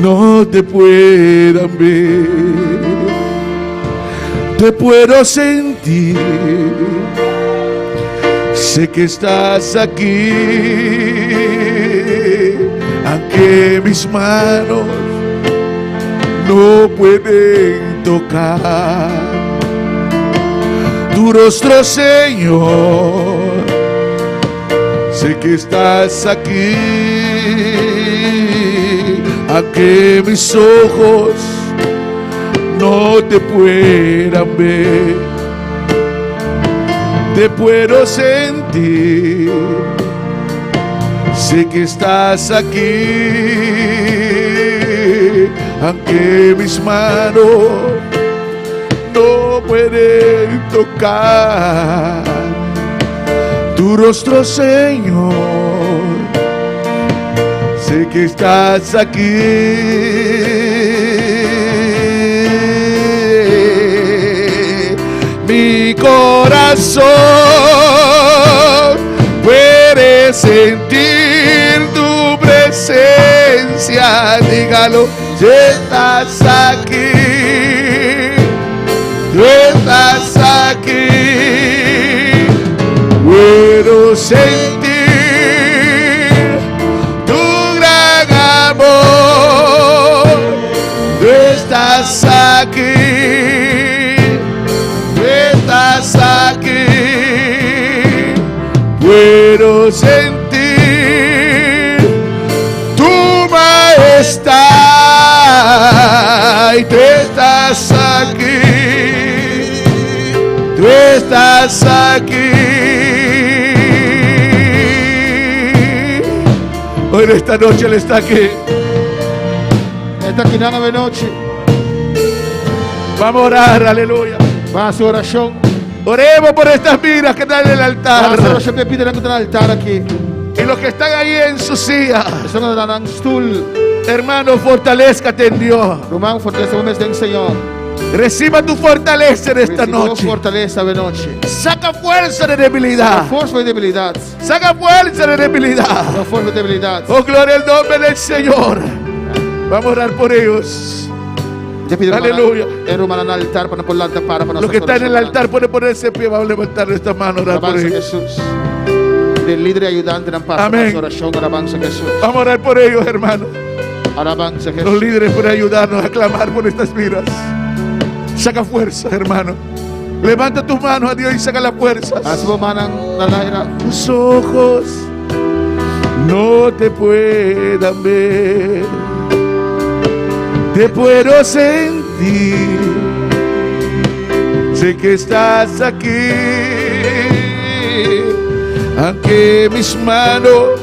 no te puedan ver, te puedo sentir. Sé que estás aquí. Aunque mis manos no pueden tocar tu rostro, Señor. Sé que estás aquí. Aunque mis ojos no te puedan ver, te puedo sentir. Sé que estás aquí. Aunque mis manos no pueden tocar tu rostro, Señor. Sé que estás aquí. Mi corazón puede sentir tu presencia. Dígalo, tú estás aquí. Tú estás aquí. Puedo sentir tu gran amor. Tú estás aquí. Tú estás aquí. Puedo sentir tu majestad. Y tú estás aquí. Tú estás aquí. Hoy en esta noche Él está aquí. Está aquí en la noche. Vamos a orar, aleluya. Va a hacer oración. Oremos por estas vidas que están en el altar. Va a hacer oración que piden en el altar aquí. Y los que están ahí en su silla, hermano, fortalezcate en Dios. Reciba tu fortaleza en esta noche. Saca fuerza de debilidad. Saca fuerza de debilidad. Oh, gloria al nombre del Señor. Vamos a orar por ellos. Aleluya. Los que están en el altar pueden ponerse en pie. Vamos a levantar esta mano. Orar por ellos. Amén. Vamos a orar por ellos, hermanos. Los líderes pueden ayudarnos a clamar por estas vidas. Saca fuerza, hermano. Levanta tus manos a Dios y saca la fuerza. Tus ojos no te puedan ver. Te puedo sentir. Sé que estás aquí. Aunque mis manos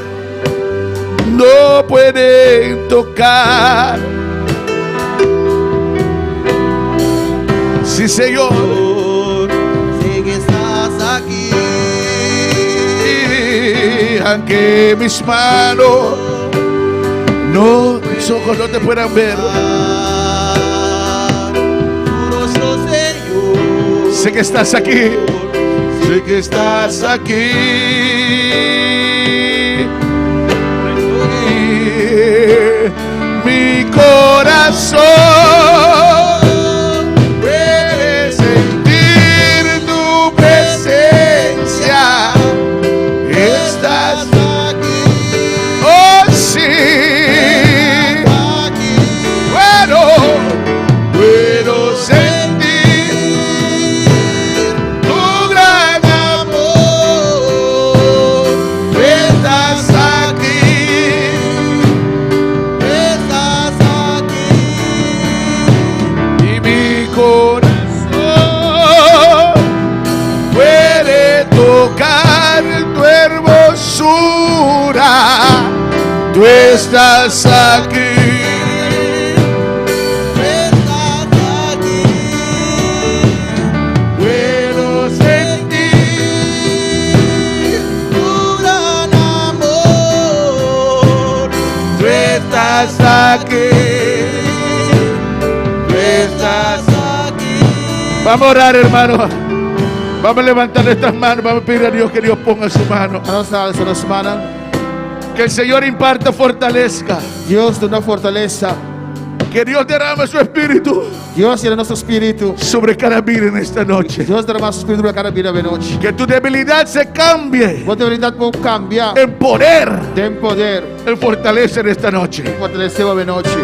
no pueden tocar. Sí, Señor, sé que estás aquí. Aunque mis manos mis ojos no te puedan ver. Sé que estás aquí. Sé que estás aquí. Mi corazón puede sentir tu presencia. Estás aquí. Oh, sí. Bueno, puedo sentir tu gran amor. Estás aquí. Estás aquí. Y mi corazón puede tocar tu hermosura. Tú estás aquí. Aquí, tú estás aquí. Vamos a orar, hermano. Vamos a levantar nuestras manos. Vamos a pedir a Dios que Dios ponga su mano. Que el Señor imparta fortaleza. Dios de una fortaleza. Que Dios derrame su espíritu. Dios llena nuestro espíritu sobre cada vida en esta noche. Dios derrama su espíritu sobre cada vida de noche. Que tu debilidad se cambie. Tu debilidad puede cambiar en poder. En poder. En fortaleza en esta noche. Fortalecemos de noche.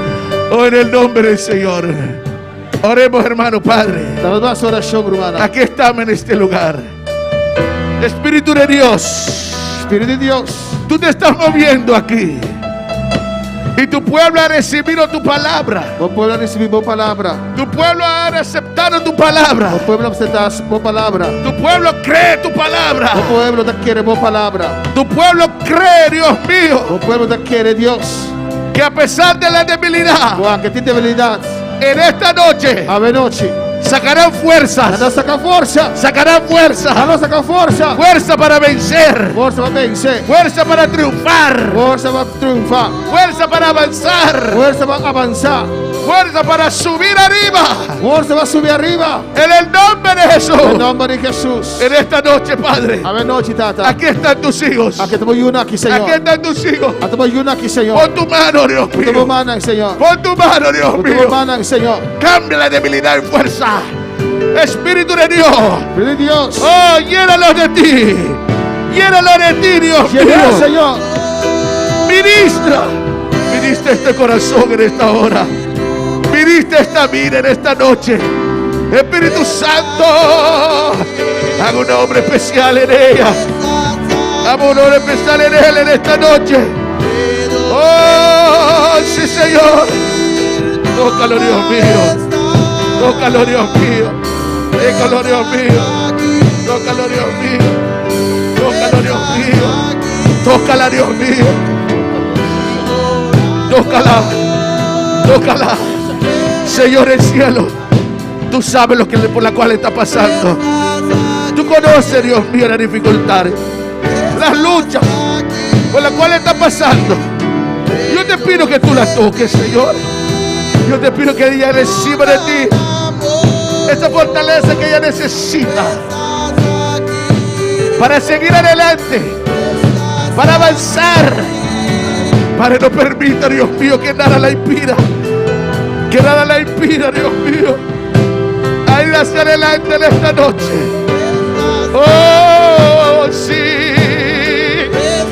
Oh, en el nombre del Señor. Oremos, hermano Padre. Aquí estamos en este lugar. Espíritu de Dios. Espíritu de Dios. Tú te estás moviendo aquí. Y tu pueblo ha recibido tu palabra. Tu pueblo ha recibido palabra. Tu pueblo ha aceptado tu palabra. Tu pueblo acepta tu palabra. Tu pueblo cree tu palabra. Tu pueblo te quiere tu palabra. Tu pueblo cree, Dios mío. Tu pueblo te quiere, Dios. Que a pesar de la debilidad, que tiene debilidad, en esta noche, sacarán fuerzas. Sacarán fuerza. Fuerza para vencer. Fuerza para triunfar. Fuerza para avanzar. Fuerza para subir arriba. En el nombre de Jesús. En esta noche, Padre. Aquí están tus hijos. Aquí están tus hijos. Pon tu mano, Dios mío. Pon tu mano, Dios mío. Cambia la debilidad en fuerza. Espíritu de Dios. Oh, llénalos de ti. Llénalos de ti, Dios mío. Señor. Ministra este corazón en esta hora. Ministra esta vida en esta noche. Espíritu Santo, haga un obra especial en ella. Haga un obra especial en él en esta noche. Oh, sí, Señor. Tócalo, Dios mío. Tócalo, Dios mío. Tócalo, Dios mío. Tócalo, Dios mío. Tócalo, Dios mío. Tócala, Dios mío. Tócala. Señor del cielo, tú sabes lo que por la cual está pasando. Tú conoces, Dios mío, las dificultades, las luchas, por la cual está pasando, yo te pido que tú la toques, Señor. Yo te pido que ella reciba de ti esa fortaleza que ella necesita para seguir adelante, para avanzar. Padre, no permita, Dios mío, que nada la impida. Que nada la impida, Dios mío, a ir hacia adelante en esta noche. Oh, sí.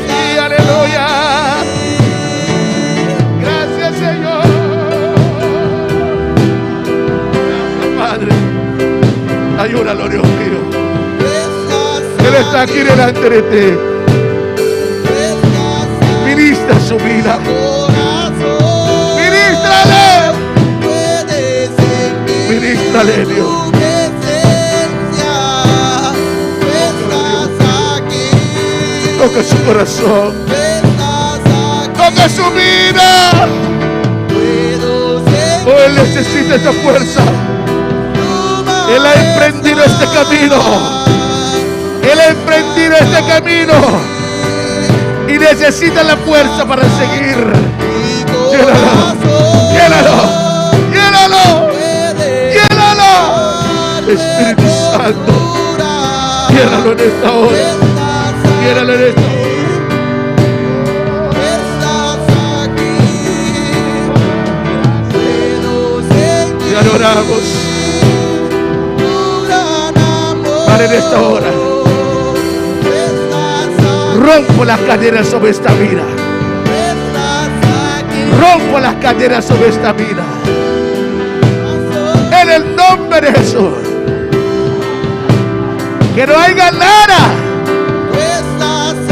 Sí, aleluya. Gracias, Señor. Gracias, Padre. Ayúdalo, Dios mío. Él está aquí delante de ti. Ministra su vida. Ministrale. Ministrale, Dios. Toca su corazón. Toca su vida. Oh, él necesita esta fuerza. Él ha emprendido este camino. Él ha emprendido este camino. Y necesita la fuerza para seguir. Llénalo. Llénalo. Llénalo. Llénalo. Espíritu Santo. Llénalo en esta hora. Llénalo en esta hora. Te adoramos. Padre, en esta hora rompo las cadenas sobre esta vida. Rompo las cadenas sobre esta vida. En el nombre de Jesús. Que no haya nada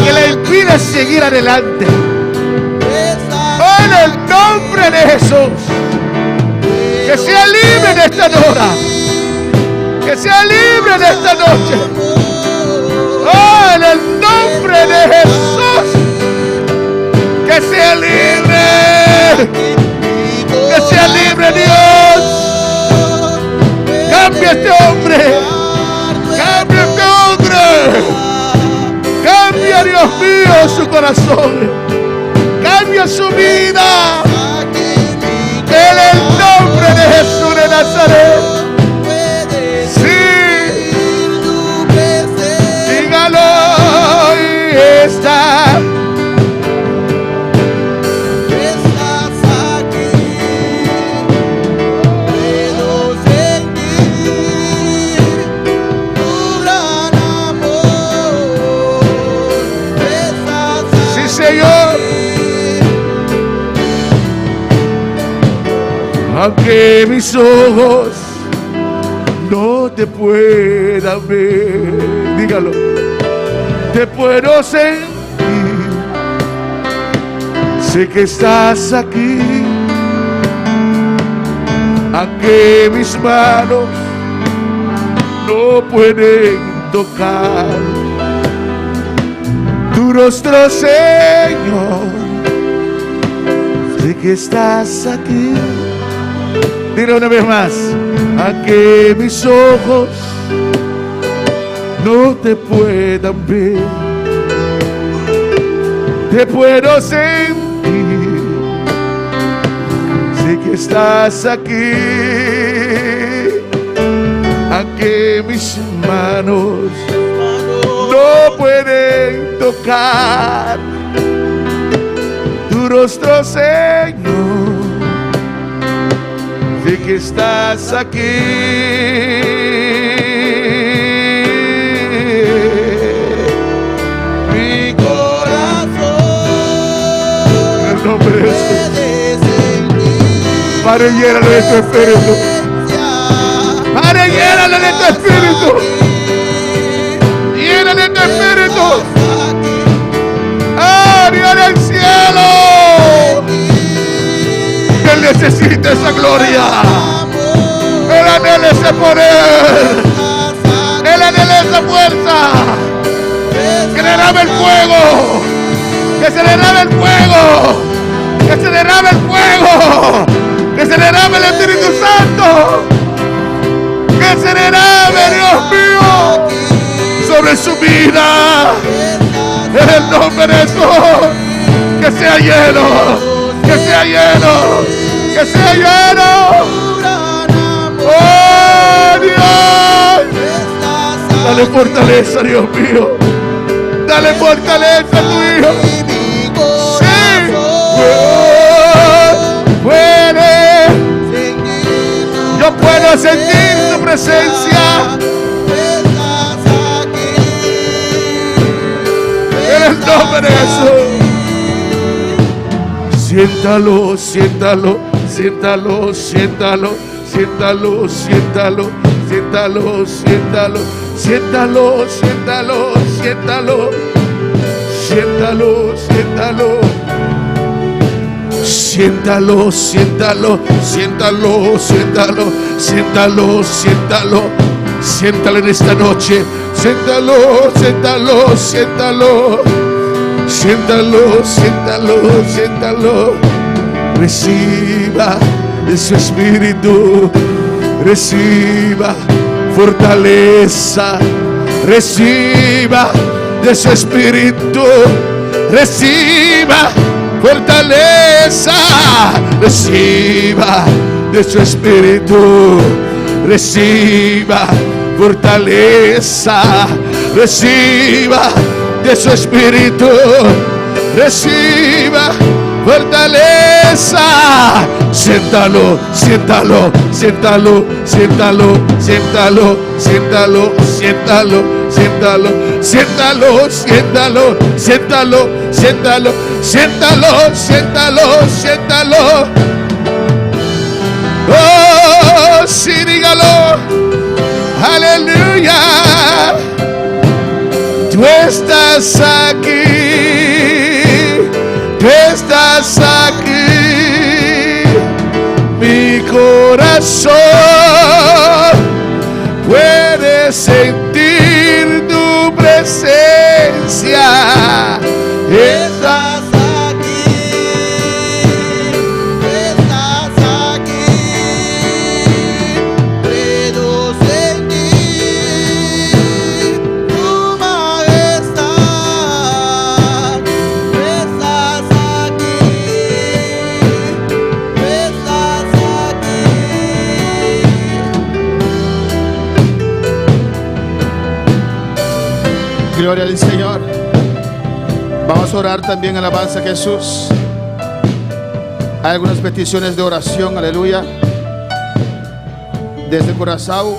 que le impida seguir adelante. En el nombre de Jesús. Que sea libre de esta hora. Que sea libre de esta noche. Oh, en el nombre de Jesús. Que sea libre. Que sea libre, Dios. Cambia este hombre. Cambia este hombre. Cambia, Dios mío, su corazón. Cambia su vida. En el nombre de Jesús de Nazaret. Sí. Dígalo y está. Aunque mis ojos no te puedan ver, dígalo, te puedo sentir, sé que estás aquí. Aunque mis manos no pueden tocar tu rostro, Señor, sé que estás aquí. Dile una vez más, aunque mis ojos no te puedan ver, te puedo sentir, sé que estás aquí. Aunque mis manos no pueden tocar tu rostro, Señor, sé que estás aquí. Mi corazón, en el nombre de Jesús. Padre, llénalo de tu espíritu. Padre, llénalo de tu espíritu. Llénalo de tu espíritu. ¡Ah, Dios del cielo! Él necesita esa gloria. Él anhela ese poder. Él anhela esa fuerza. Que le derrame el fuego. Que se derrame el fuego. Que se derrame el fuego. Que se derrame el Espíritu Santo. Que se derrame, Dios mío, sobre su vida. En el nombre de Jesús. Que sea lleno, que sea lleno, que sea lleno. Oh Dios, dale fortaleza, Dios mío. Dale fortaleza a tu hijo. Sí, puede. Yo puedo sentir tu presencia. En el nombre de Jesús. Siéntalo, siéntalo, siéntalo, siéntalo, siéntalo, siéntalo, siéntalo, siéntalo, siéntalo, siéntalo, siéntalo, siéntalo, siéntalo, siéntalo, siéntalo, siéntalo, siéntalo, siéntalo, siéntalo, siéntalo en esta noche, siéntalo, siéntalo, siéntalo. Siéntalo, siéntalo, siéntalo. Reciba de su espíritu. Reciba fortaleza. Reciba de su espíritu. Reciba fortaleza. Reciba de su espíritu. Reciba fortaleza. Reciba de su espíritu, reciba fortaleza. Siéntalo, siéntalo, siéntalo, siéntalo, siéntalo, siéntalo, siéntalo, siéntalo, siéntalo, siéntalo, siéntalo, siéntalo, siéntalo, siéntalo, siéntalo. Oh, sí, dígalo. Aleluya. Tú estás aquí, tú estás aquí, mi corazón puede sentir tu presencia. Estás aquí, estás aquí, puedo sentir tu majestad. Estás aquí, estás aquí. Gloria al Señor. Vamos a orar también alabanza a Jesús. Hay algunas peticiones de oración, aleluya. Desde Curazao,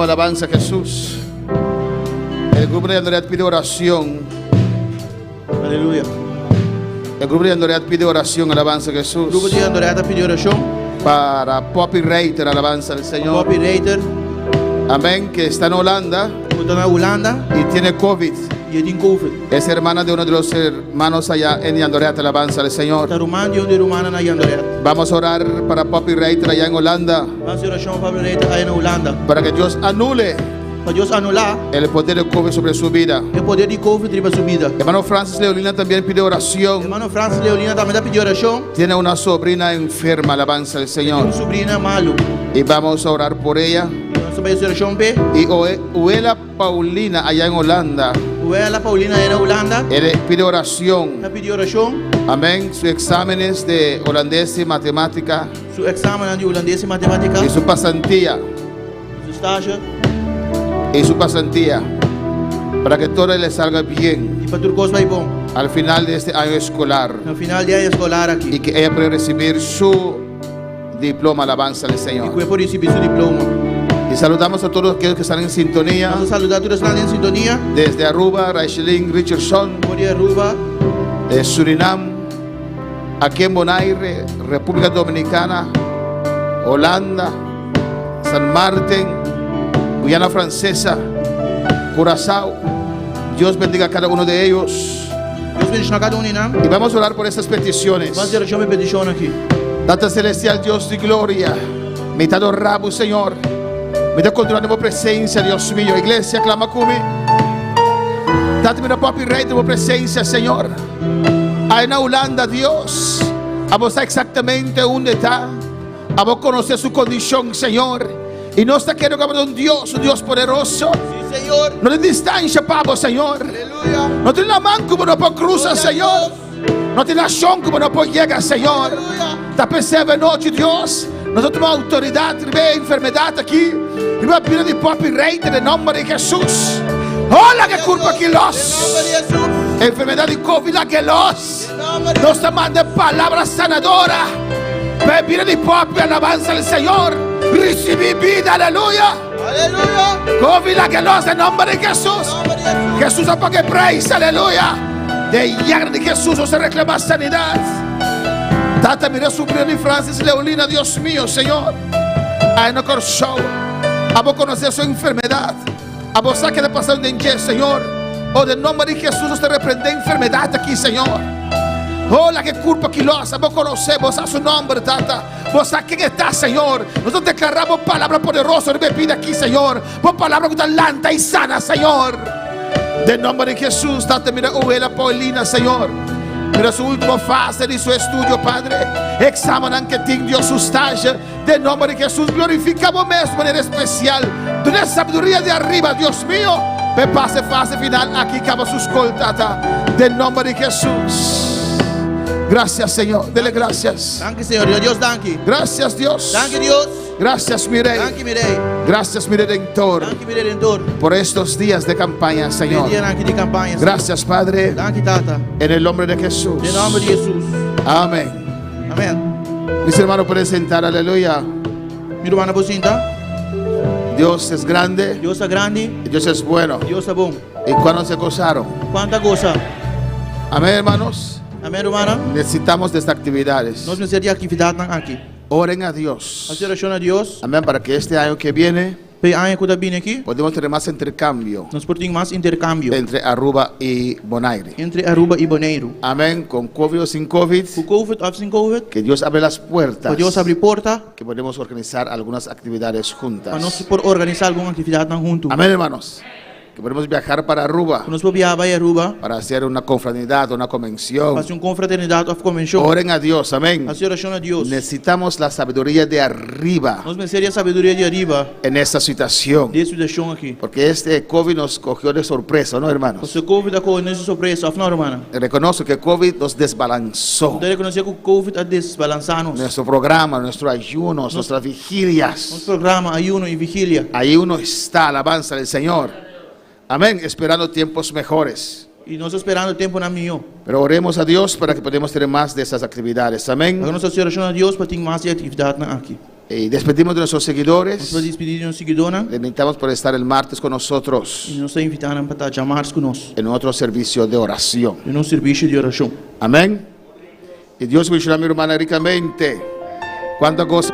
alabanza a Jesús. El grupo de Andoreat pide oración. Aleluia. El grupo de Andoreat pide oración, alabanza a Jesús. O grupo de Andoreata pediu oração Para Poppy Reiter, alabanza al Señor. Poppy Reiter, Amén, que está en Holanda que está na Holanda y tiene COVID. e ele tem Covid. Es hermana de uno de los hermanos allá en Andoreat, alabanza al Señor. Está rumano e onde rumana na Andoreata. Vamos a orar para Poppy Reiter allá en Holanda, Vamos fazer oração para Poppy Reiter aí na Holanda. para que Dios anule Para Deus anular el poder de COVID sobre su vida. o poder de Covid triba sua vida. Hermano Francis Leolina también pide oración. Irmão Francis Leolina também está pedindo oração. Tiene una sobrina enferma, alabanza al Tem Señor. sobrinha malo. Y vamos a orar por ella. Nós vamos fazer oração pe. Y Uela Paulina allá en Holanda, Ela Paulina aí na Holanda. él pide oración. Está pedindo oração. Amén. Sus exámenes de holandés y matemática Seu exame de holandês e matemática. y su pasantía. Seu estágio. Y su pasantía, para que todo le salga bien E para tudo coisa vai bom. al final de este año escolar No final de ano escolar y aqui. que ella pueda recibir su diploma, alabanza al E Señor. que pode receber seu diploma. Y saludamos a todos aquellos que están en sintonía Vamos saludar todos que estão em sintonia. desde Aruba, Raishlin Richardson, Por Aruba, de Surinam, aquí en Bonaire, República Dominicana, Holanda, San Martín, Guyana Francesa, Curazao. Dios bendiga a cada uno de ellos. Deus bendiga cada um de nós. Y vamos a orar por estas peticiones. Vamos fazer oração e petição aqui. Data celestial, Dios de gloria, me te adoramos, Señor. Me te continuar en tu presencia, Dios mío. Iglesia, clama conmigo. Date mi papi rey de tu presencia, Señor. Ahí en Holanda, Dios, a vos está exactamente donde está. A vos conocer su condición, Señor. Y no está queriendo como un Dios poderoso. Sí, Señor. No tiene distancia, Pablo, Señor. Aleluya. No tiene la mano como no puede cruzar, Señor. No tiene la acción como no puede llegar, Señor. Está percebendo hoy, Dios. Nosotros tenemos autoridad de ver enfermedad aquí. Y va a pedir de propio rey en el nombre de Jesús. Hola, que culpa que los. Enfermedad de COVID, la que los. Nos está mandando palabras sanadoras. Bebida de propia alabanza al Señor. Recibí vida, aleluya. Aleluya. COVID, la que los en nombre de Jesús. Jesús apague praise, aleluya. De llaga de Jesús se reclama sanidad. Tata, mira su prima Francis Leolina, Dios mío, Señor. Ay, no show. A vos conocer su enfermedad. A vos saque de pasar un día, Señor. Oh, de nombre de Jesús, usted reprende enfermedad aquí, Señor. Oh, la que culpa que los. Vos conocemos a su nombre, Tata. Vos sabés quién está, Señor. Nosotros declaramos palabra poderosa. Me pide aquí, Señor. Vos palabra que talanta y sana, Señor. De nombre de Jesús, Tata, mira, Uela Paulina, Señor. Mira su última fase de su estudio, Padre. Examinan que tiene Dios su estágio. De nombre de Jesús, glorificamos mesmo de manera especial. De una sabiduría de arriba, Dios mío. Me pase fase final. Aquí acaba su escolta. De nombre de Jesús. Gracias, Señor. Dele gracias. Danke, Señor. Dios, danke. Gracias, Dios. Danke, Dios. Gracias, mi Rey. Danke, mi Rey. Gracias, mi Redentor. Danke, mi Redentor. Por estos días de campaña, Señor. Gracias, Padre. Danke, Tata. En el nombre de Jesús. En el nombre de Jesús. Amén. Amén. Mis hermanos pueden sentar, aleluya. Mi hermano puede sentar. Dios es grande. Dios es grande. Y Dios es bueno. Dios es bueno. ¿Y cuándo se gozaron? ¿Cuánta cosa? Amén, hermanos. Amén, hermana. Necesitamos de estas actividades. Nós precisamos de atividade aqui. Oren a Dios. Hacer oración a Dios. Amén, para que este año que viene aqui, podemos tener más intercambio. Nós podemos más intercambio entre Aruba y Bonaire. Entre Aruba y Bonaire. Amén, con COVID o sin COVID. Con COVID o sin COVID. Que Dios abre las puertas. Que Dios abre porta. Que podemos organizar algunas actividades juntas. Para nós por organizar alguna actividad juntos. Amén, hermanos. Que podemos viajar para Aruba. Nós podemos viajar para Aruba. Para hacer una confraternidad, una convención. Para hacer una confraternidad o convención. Oren a Dios, amén. Hacer oración a Dios. Necesitamos la sabiduría de arriba. Nós precisamos de sabiduría de arriba. En esta situación. De situación aquí. Porque este COVID nos cogió de sorpresa, ¿no, hermanos? Porque COVID cogió de sorpresa, ¿no, hermana? Reconozco que COVID nos desbalanzó. Debe reconocer que el COVID ha desbalanzado nuestro programa, nuestro ayuno, nuestras vigilias. Nuestro programa, ayuno y vigilia. Ahí uno está, alabanza del Señor. Amén, esperando tiempos mejores. Y no esperando tiempo en mío. Pero oremos a Dios para que podamos tener más de esas actividades. Amén. Vamos a hacer oración a Dios para tener más de actividad aquí. Y despedimos de nuestros seguidores. Nos despedimos de nuestros seguidores. Les invitamos por estar el martes con nosotros. Y nos invitaron para llamar con nosotros. En otro servicio de oración. En un servicio de oración. Amén. Y Dios bendiga a mi hermana ricamente. Cuánta cosa